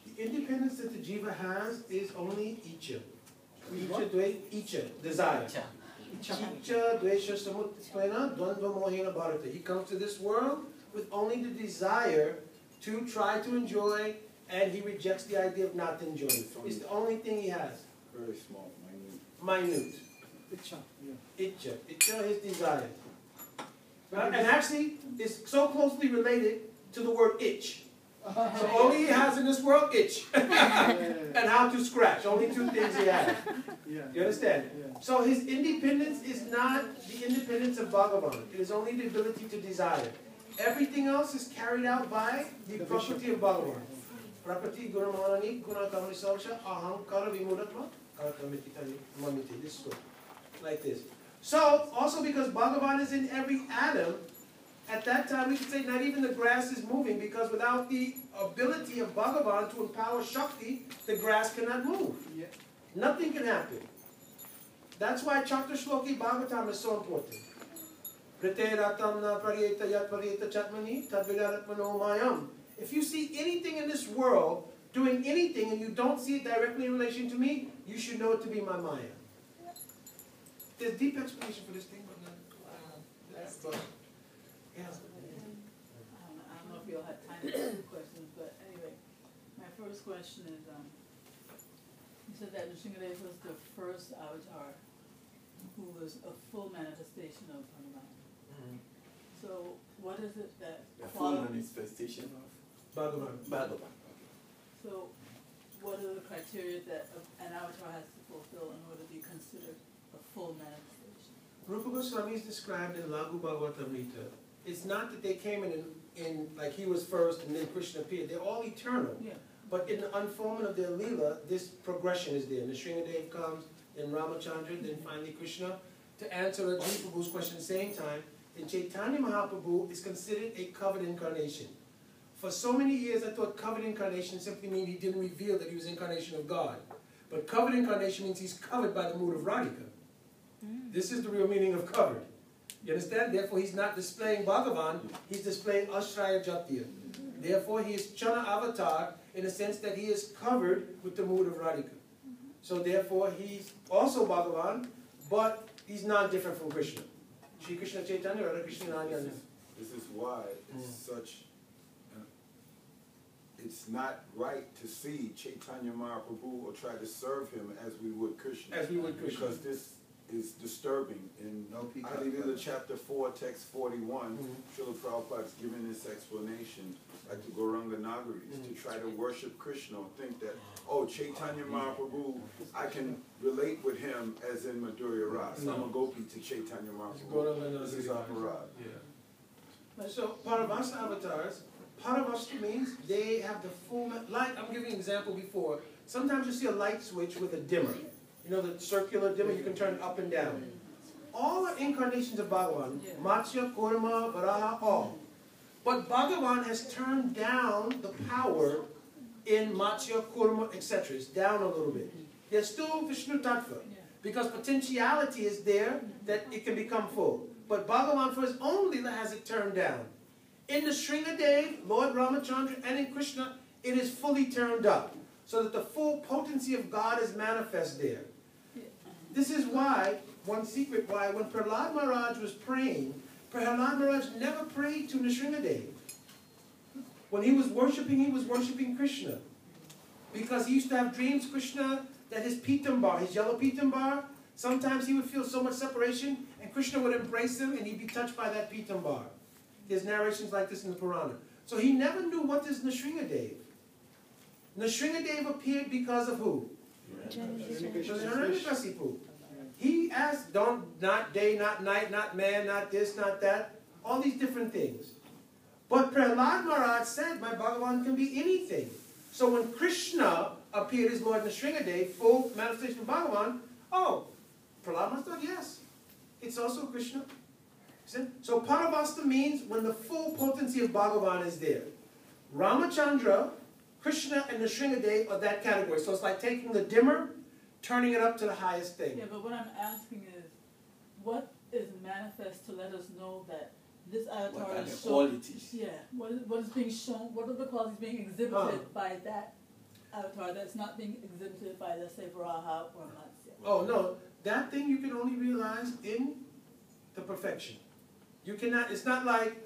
G: The independence that the jiva has is only icha. Icha, desire. Icha, dvesha, samutvena, dvandva, mohena, bharata. He comes to this world with only the desire to try to enjoy, and he rejects the idea of not enjoying. It's the only thing he has.
E: Very small, minute.
D: Icha.
G: Icha, his desire. And actually, it's so closely related to the word itch. So only he has in this world, itch. And how to scratch. Only two things he has. You understand? So his independence is not the independence of Bhagavan. It is only the ability to desire. Everything else is carried out by the Prakriti of Bhagavan. Prakriti Gunamanani Gunakamani Salsha Ahankara Vimudatma Karamiti. This is like this. So, also because Bhagavan is in every atom, at that time we could say not even the grass is moving, because without the ability of Bhagavan to empower Shakti, the grass cannot move. Nothing can happen. That's why Chakra Shloki Bhagavatam is so important. If you see anything in this world doing anything and you don't see it directly in relation to me, you should know it to be my Maya. There's deep explanation for this thing, but not. Yeah.
I: I don't know if you'll have time to ask questions, but anyway, my first question is, you said that Nrsimhadev was the first avatar who was a full manifestation of Hanuman. So what is it that
F: the full manifestation of
G: Bhagavan.
F: Bhagavan.
I: So what are the criteria that an avatar has to fulfill in order to be considered a full manifestation?
G: Rupa Goswami is described in Laghu Bhagavatamrita. It's not that they came in like he was first and then Krishna appeared. They're all eternal.
I: Yeah.
G: But in the unfoldment of their Leela, this progression is there. Nrsingadev comes, then Ramachandra, then finally Krishna. To answer Ajit Prabhu's question at the same time, then Chaitanya Mahaprabhu is considered a covered incarnation. For so many years I thought covered incarnation simply means he didn't reveal that he was incarnation of God. But covered incarnation means he's covered by the mood of Radhika. This is the real meaning of covered. You understand? Therefore he's not displaying Bhagavan, he's displaying Ashraya Jatya. Therefore he is Chana Avatar in the sense that he is covered with the mood of Radhika. So therefore he's also Bhagavan, but he's not different from Krishna. Shri Krishna Chaitanya, Radha Krishna Nanyana.
E: This is why it's such, it's not right to see Chaitanya Mahaprabhu or try to serve him as we would Krishna.
G: As we would Krishna.
E: Because this is disturbing. In Adi Lila chapter 4, text 41, Srila Prabhupada's giving this explanation at the Gauranga Nagaris to try to worship Krishna or think that, oh, Chaitanya Mahaprabhu, I can relate with him as in Madhurya Ras. I'm a gopi to Chaitanya Mahaprabhu. This is aparad.
G: Yeah. So Paravasta avatars, Paravasta means they have the full, like I'm giving an example before. Sometimes you see a light switch with a dimmer. You know the circular dimmer, you can turn up and down. All the incarnations of Bhagavan, Matsya, Kurma, Varaha, all. But Bhagavan has turned down the power in Matsya, Kurma, etc. It's down a little bit. There's still Vishnu Tattva, because potentiality is there that it can become full. But Bhagavan for his own Leela has it turned down. In the Sringadev, Lord Ramachandra, and in Krishna, it is fully turned up, so that the full potency of God is manifest there. This is why, one secret why, when Prahlad Maharaj was praying, Prahlad Maharaj never prayed to Nrsingadev. When he was worshiping Krishna. Because he used to have dreams, Krishna, that his pitambar, his yellow pitambar, sometimes he would feel so much separation, and Krishna would embrace him, and he'd be touched by that pitambar. There's narrations like this in the Purana. So he never knew what is Nrsingadev. Nrsingadev appeared because of who? Hiranyakasipu. He asked, not day, not night, not man, not this, not that, all these different things. But Prahlad Maharaj said, my Bhagavan can be anything. So when Krishna appeared as Lord Nrsingadev, full manifestation of Bhagavan, oh, Prahlad Maharaj thought, yes, it's also Krishna. So Paravasta means when the full potency of Bhagavan is there. Ramachandra, Krishna, and Nrsingadev are that category. So it's like taking the dimmer, turning it up to the highest thing.
I: Yeah, but what I'm asking is, what is manifest to let us know that this avatar
F: what are
I: is
F: the
I: shown?
F: qualities?
I: Yeah, what is being shown? What are the qualities being exhibited by that avatar that's not being exhibited by, let's say, Varaha or Matsya?
G: Oh no, that thing you can only realize in the perfection. You cannot. It's not like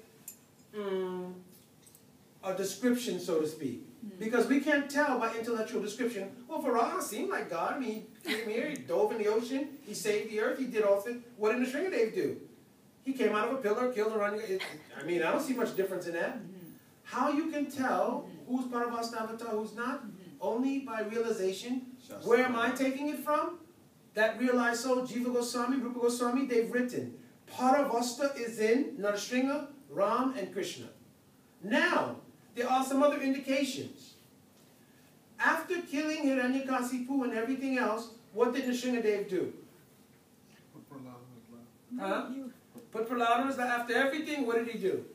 G: a description, so to speak. Because we can't tell by intellectual description, well, Varaha seemed like God. I mean, he came here, he dove in the ocean, he saved the earth, he did all things. What did Nrsingadev do? He came out of a pillar, killed Hiranyakasipu. I mean, I don't see much difference in that. How you can tell who's Paravasta Avatar, who's not? Only by realization. Where am I taking it from? That realized soul, Jiva Goswami, Rupa Goswami, they've written. Paravasta is in Nrsinga, Ram, and Krishna. Now, there are some other indications. After killing Hiranyakasipu and everything else, what did Nrsingadev do? Put Prahlad on his lap. After everything, what did he do?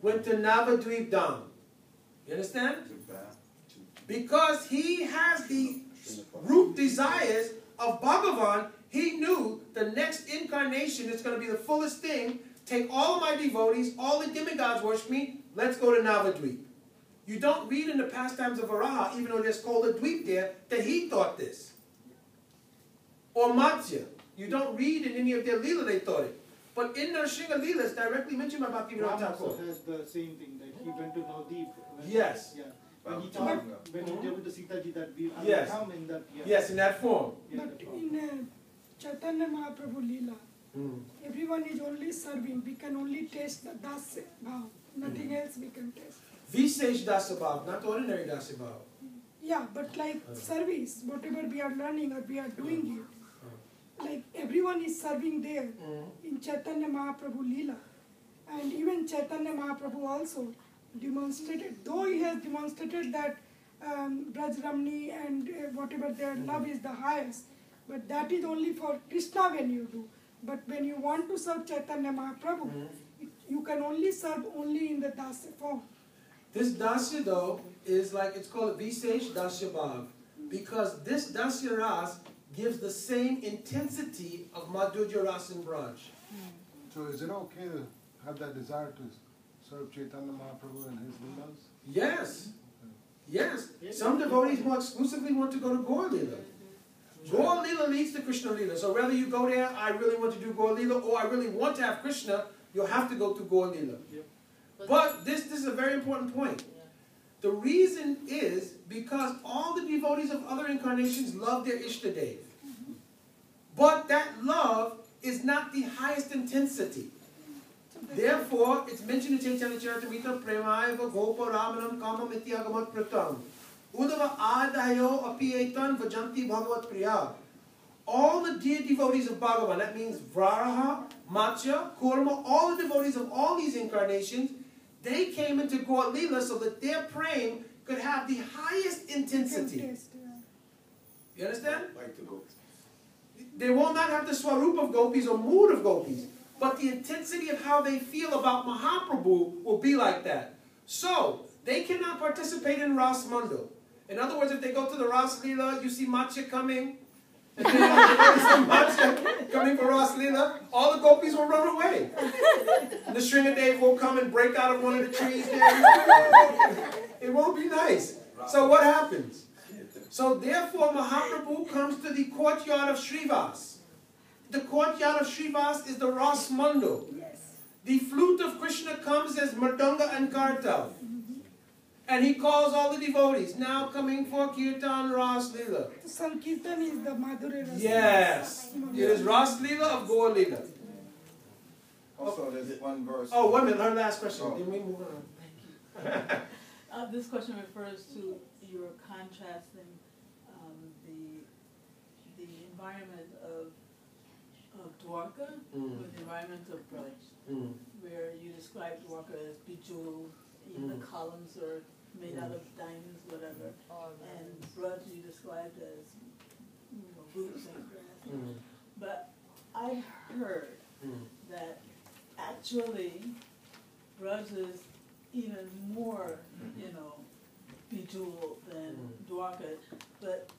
G: Went to Navadvip Dham. You understand? Because he has the root desires of Bhagavan, he knew the next incarnation is going to be the fullest thing. Take all of my devotees, all the demigods worship me, let's go to Navadvip. You don't read in the pastimes of Varaha, even though there's called a dweep there, that he thought this. Or Matsya. You don't read in any of their Leela they thought it. But in Nrsinga Leela, it's directly mentioned by Bhaktivinoda Thakur.
D: Ram has the same thing, that he went to Navadvip.
G: Yes.
D: Yeah. When he told to Sita Ji that we
G: yes.
D: come in that. Yeah.
G: Yes, in that form.
C: But in Chaitanya Mahaprabhu Leela, everyone is only serving. We can only taste the das bhav. Nothing else we can taste.
G: Visesh Dasabhav, not ordinary Dasabhav.
C: Yeah, but like service, whatever we are learning or we are doing it, like everyone is serving there in Chaitanya Mahaprabhu Leela. And even Chaitanya Mahaprabhu also demonstrated, though he has demonstrated that Braj Ramani and whatever their love is the highest, but that is only for Krishna when you do. But when you want to serve Chaitanya Mahaprabhu, you can only serve only in the Dasya form.
G: This Dasya though is like, it's called Visesh Dasya Bhav, because this Dasya Ras gives the same intensity of Madhurya Ras and Braj.
J: So is it okay to have that desire to serve Chaitanya Mahaprabhu and his Leelas?
G: Yes. Yes. Some devotees more exclusively want to go to Gaur Leela. Gaur Leela leads to Krishna Leela. So whether you go there, I really want to do Gaur Leela, or I really want to have Krishna, you'll have to go to Gaur Leela. But this is a very important point. The reason is because all the devotees of other incarnations love their Ishtadev. But that love is not the highest intensity. Therefore, it's mentioned in Chaitanya Charitamrita, Premayava Gopa Ramanam Kamam Ityagamat Pratam. Udava Adayo Apietan Vajanti Bhagavat Priya. All the dear devotees of Bhagavan, that means Varaha, Matsya, Kurma, all the devotees of all these incarnations, they came into Gaur Leela so that their praying could have the highest intensity. You understand?
E: Like the gopis.
G: They will not have the swarup of gopis or mood of gopis, but the intensity of how they feel about Mahaprabhu will be like that. So, they cannot participate in Ras Mundo. In other words, if they go to the Ras Leela, you see Matsya coming, and then Matsya coming for Ras Leela, all the gopis will run away. And the Sringadev will come and break out of one of the trees there. It won't be nice. So what happens? So therefore Mahaprabhu comes to the courtyard of Srivas. The courtyard of Srivas is the Ras Mundo. The flute of Krishna comes as Mridanga and Kartav. And he calls all the devotees, now coming for Kirtan Ras Leela.
C: Sankirtan is the Madhurya Ras.
G: Yes. It is Ras Leela of Gaur Leela.
B: Also, there's one verse.
G: Oh, wait a minute, our last question.
B: Oh.
G: Then we move on.
I: Thank you. This question refers to your contrasting the environment of Dwarka with the environment of Braj, where you describe Dwarka as bejeweled, even the columns are made out of diamonds, whatever, and Braj you described as roots and grass. But I heard that actually Braj is even more, bejeweled than Dwarka, but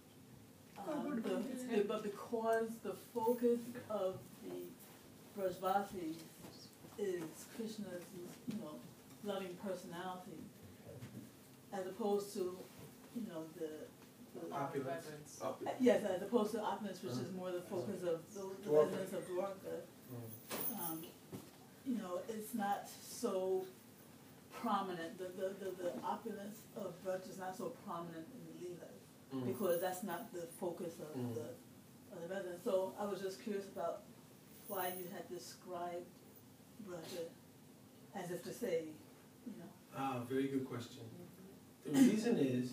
I: but because the focus of the Brajvasis is Krishna's, loving personality, as opposed to, the
G: Opulence.
I: yes, as opposed to opulence, which is more the focus of the residents of Dwarka. It's not so prominent. The opulence of Braj is not so prominent in the Leela, because that's not the focus of the residents. So I was just curious about why you had described Braj as if to say,
G: Very good question. The reason is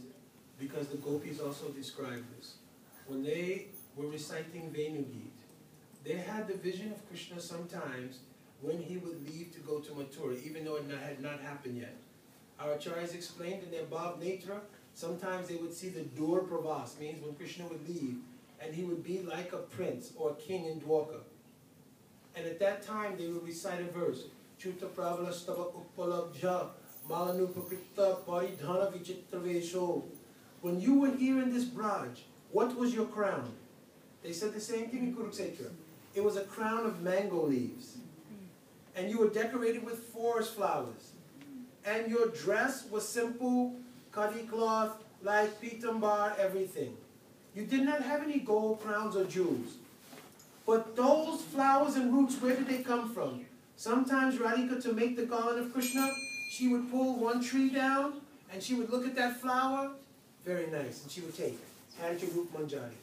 G: because the gopis also described this. When they were reciting Venugit, they had the vision of Krishna sometimes when he would leave to go to Mathura, even though it had not happened yet. Our acharyas explained in their Bhav Netra, sometimes they would see the Dur Pravas, means when Krishna would leave, and he would be like a prince or a king in Dwarka. And at that time they would recite a verse, Chuta Pravala Stava Uppalabhya Malanupakrita Paridhana Vichitravesho. When you were here in this Braj, what was your crown? They said the same thing in Kurukshetra. It was a crown of mango leaves. And you were decorated with forest flowers. And your dress was simple, khadi cloth, like pitambar, everything. You did not have any gold crowns or jewels. But those flowers and roots, where did they come from? Sometimes Radhika, to make the garland of Krishna, she would pull one tree down, and she would look at that flower, very nice, and she would take it, hand to Rup Manjari.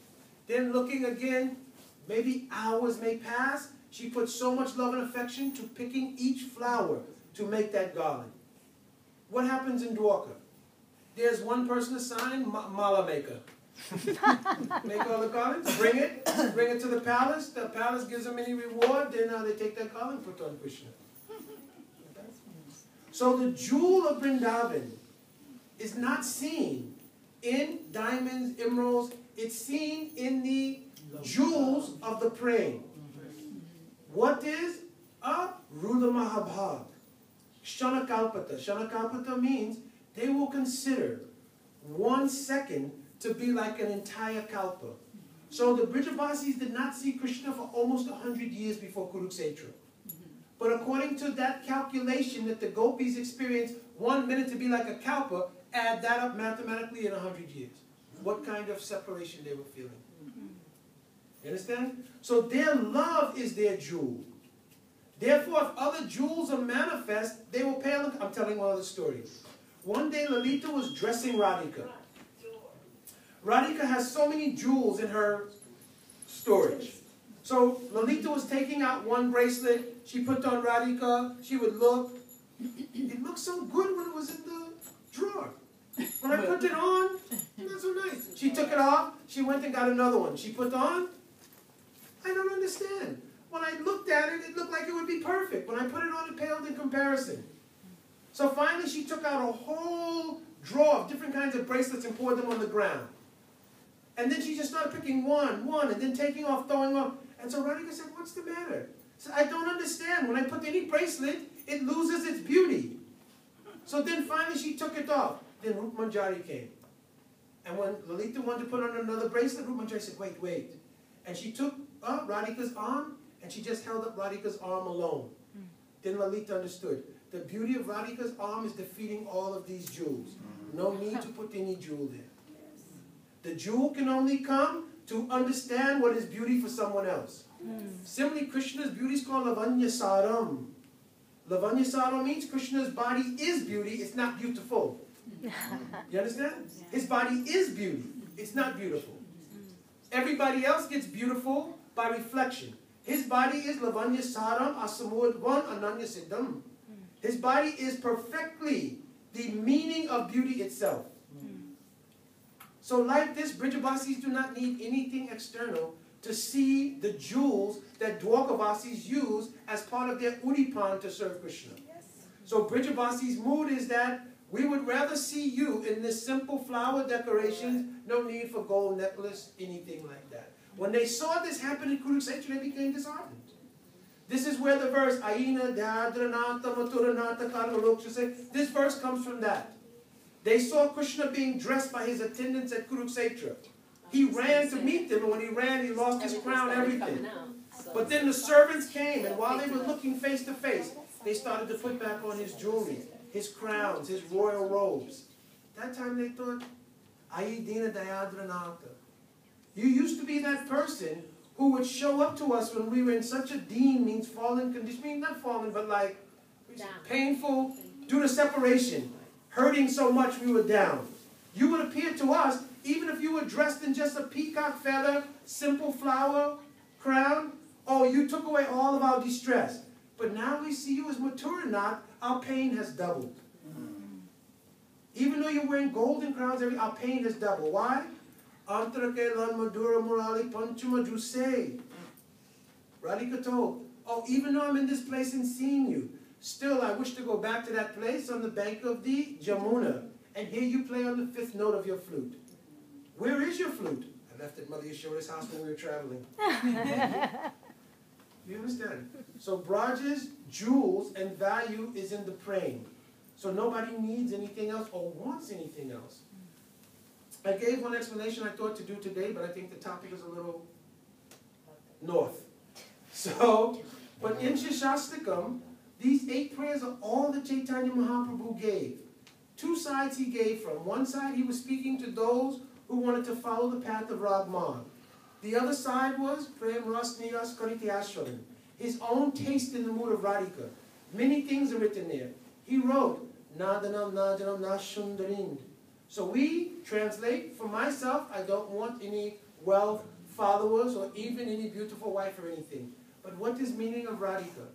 G: Then looking again, maybe hours may pass, she put so much love and affection to picking each flower to make that garland. What happens in Dwarka? there's one person assigned, mala maker. Make all the garlands, bring it to the palace. The palace gives them any reward, then they take their garland, put on Krishna. So the jewel of Vrindavan is not seen in diamonds, emeralds. It's seen in the jewels of the praying. What is a Rula Mahabhag? Shanakalpata. Shanakalpata means they will consider 1 second to be like an entire kalpa. So the Brijabasis did not see Krishna for almost 100 years before Kurukshetra. But according to that calculation that the gopis experienced 1 minute to be like a kalpa, add that up mathematically in 100 years. What kind of separation they were feeling. You understand? So their love is their jewel. Therefore, if other jewels are manifest, they will pale. I'm telling one of the stories. One day, Lalita was dressing Radhika. Radhika has so many jewels in her storage. So Lalita was taking out one bracelet. She put on Radhika. She would look. It looked so good when it was in the drawer. When I put it on, not so nice. She took it off. She went and got another one. She put on. I don't understand. When I looked at it, it looked like it would be perfect. When I put it on, it paled in comparison. So finally, she took out a whole drawer of different kinds of bracelets and poured them on the ground. And then she just started picking one, and then taking off, throwing off. And so Radhika said, what's the matter? She said, I don't understand. When I put any bracelet, it loses its beauty. So then finally, she took it off. Then Rup Manjari came. And when Lalita wanted to put on another bracelet, Rup Manjari said, wait. And she took up Radhika's arm, and she just held up Radhika's arm alone. Then Lalita understood. The beauty of Radhika's arm is defeating all of these jewels. No need to put any jewel there. The jewel can only come to understand what is beauty for someone else. Similarly, Krishna's beauty is called Lavanya Saram. Lavanya Saram means Krishna's body is beauty, it's not beautiful. You understand? His body is beauty, it's not beautiful. Everybody else gets beautiful by reflection. His body is Lavanya Saram Asamudvan Ananya Siddham. His body is perfectly the meaning of beauty itself. So like this, Brijabasis do not need anything external to see the jewels that Dwarkavasis use as part of their Udipan to serve Krishna. So Brijabasis' mood is that we would rather see you in this simple flower decorations, no need for gold necklace, anything like that. When they saw this happen in Kurukshetra, they became disheartened. This is where the verse, Aina Dadranata Maturanata Karaloksha, this verse comes from that. They saw Krishna being dressed by his attendants at Kurukshetra. He ran to meet them, and when he ran, he lost his crown, everything. But then the servants came, and while they were looking face to face, they started to put back on his jewelry, his crowns, his royal robes. That time they thought, Ayidina Dayadranata. You used to be that person who would show up to us when we were in such a deen, means fallen condition, means not fallen, but like painful due to separation. Hurting so much we were down. You would appear to us, even if you were dressed in just a peacock feather, simple flower, crown, oh, you took away all of our distress. But now we see you as Maturanath, our pain has doubled. Even though you're wearing golden crowns, our pain has doubled. Why? Radhika told, oh, even though I'm in this place and seeing you, still I wish to go back to that place on the bank of the Jamuna and hear you play on the 5th note of your flute. Where is your flute? I left at Mother Yashoda's house when we were traveling. You understand? So Braj's jewels and value is in the praying. So nobody needs anything else or wants anything else. I gave one explanation I thought to do today, but I think the topic is a little north. So, but in Shashastakam, these 8 prayers are all that Chaitanya Mahaprabhu gave. 2 sides he gave from. One side he was speaking to those who wanted to follow the path of Ragman. The other side was Prem Ras Niras Kariti Ashwaran, his own taste in the mood of Radhika. Many things are written there. He wrote, Nadanam Najanam Nashundarind. So we translate, for myself, I don't want any wealth, followers, or even any beautiful wife or anything. But what is meaning of Radhika?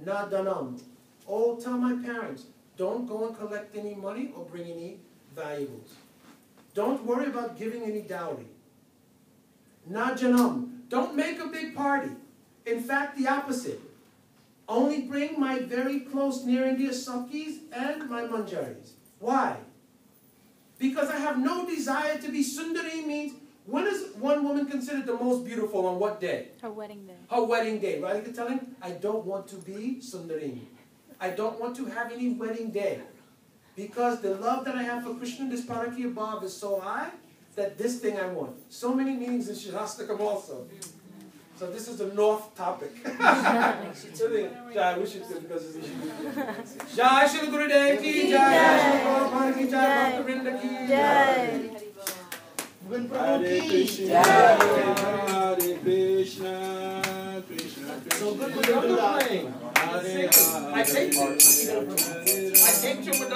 G: Nadanam. Oh, tell my parents, don't go and collect any money or bring any valuables. Don't worry about giving any dowry. Na janam. Don't make a big party. In fact, the opposite. Only bring my very close near and dear Sakis and my manjaris. Why? Because I have no desire to be sundari. Means, when is one woman considered the most beautiful? On what day?
H: Her wedding day.
G: Her wedding day. Right? You can tell him, I don't want to be sundari. I don't want to have any wedding day. Because the love that I have for Krishna, this Parakya Bhav, is so high that this thing I want. So many meanings in Shastakam also. So this is the North topic. Jai, we should do because it's Jai Shri Gurudev ki Jai, Jai Prabhupada ki Jai, Bhakta Vrinda ki Jai.
E: Hare Krishna, Hare Krishna, Krishna Krishna.
G: So good for you. Hare Hare. I taped you. I taped you with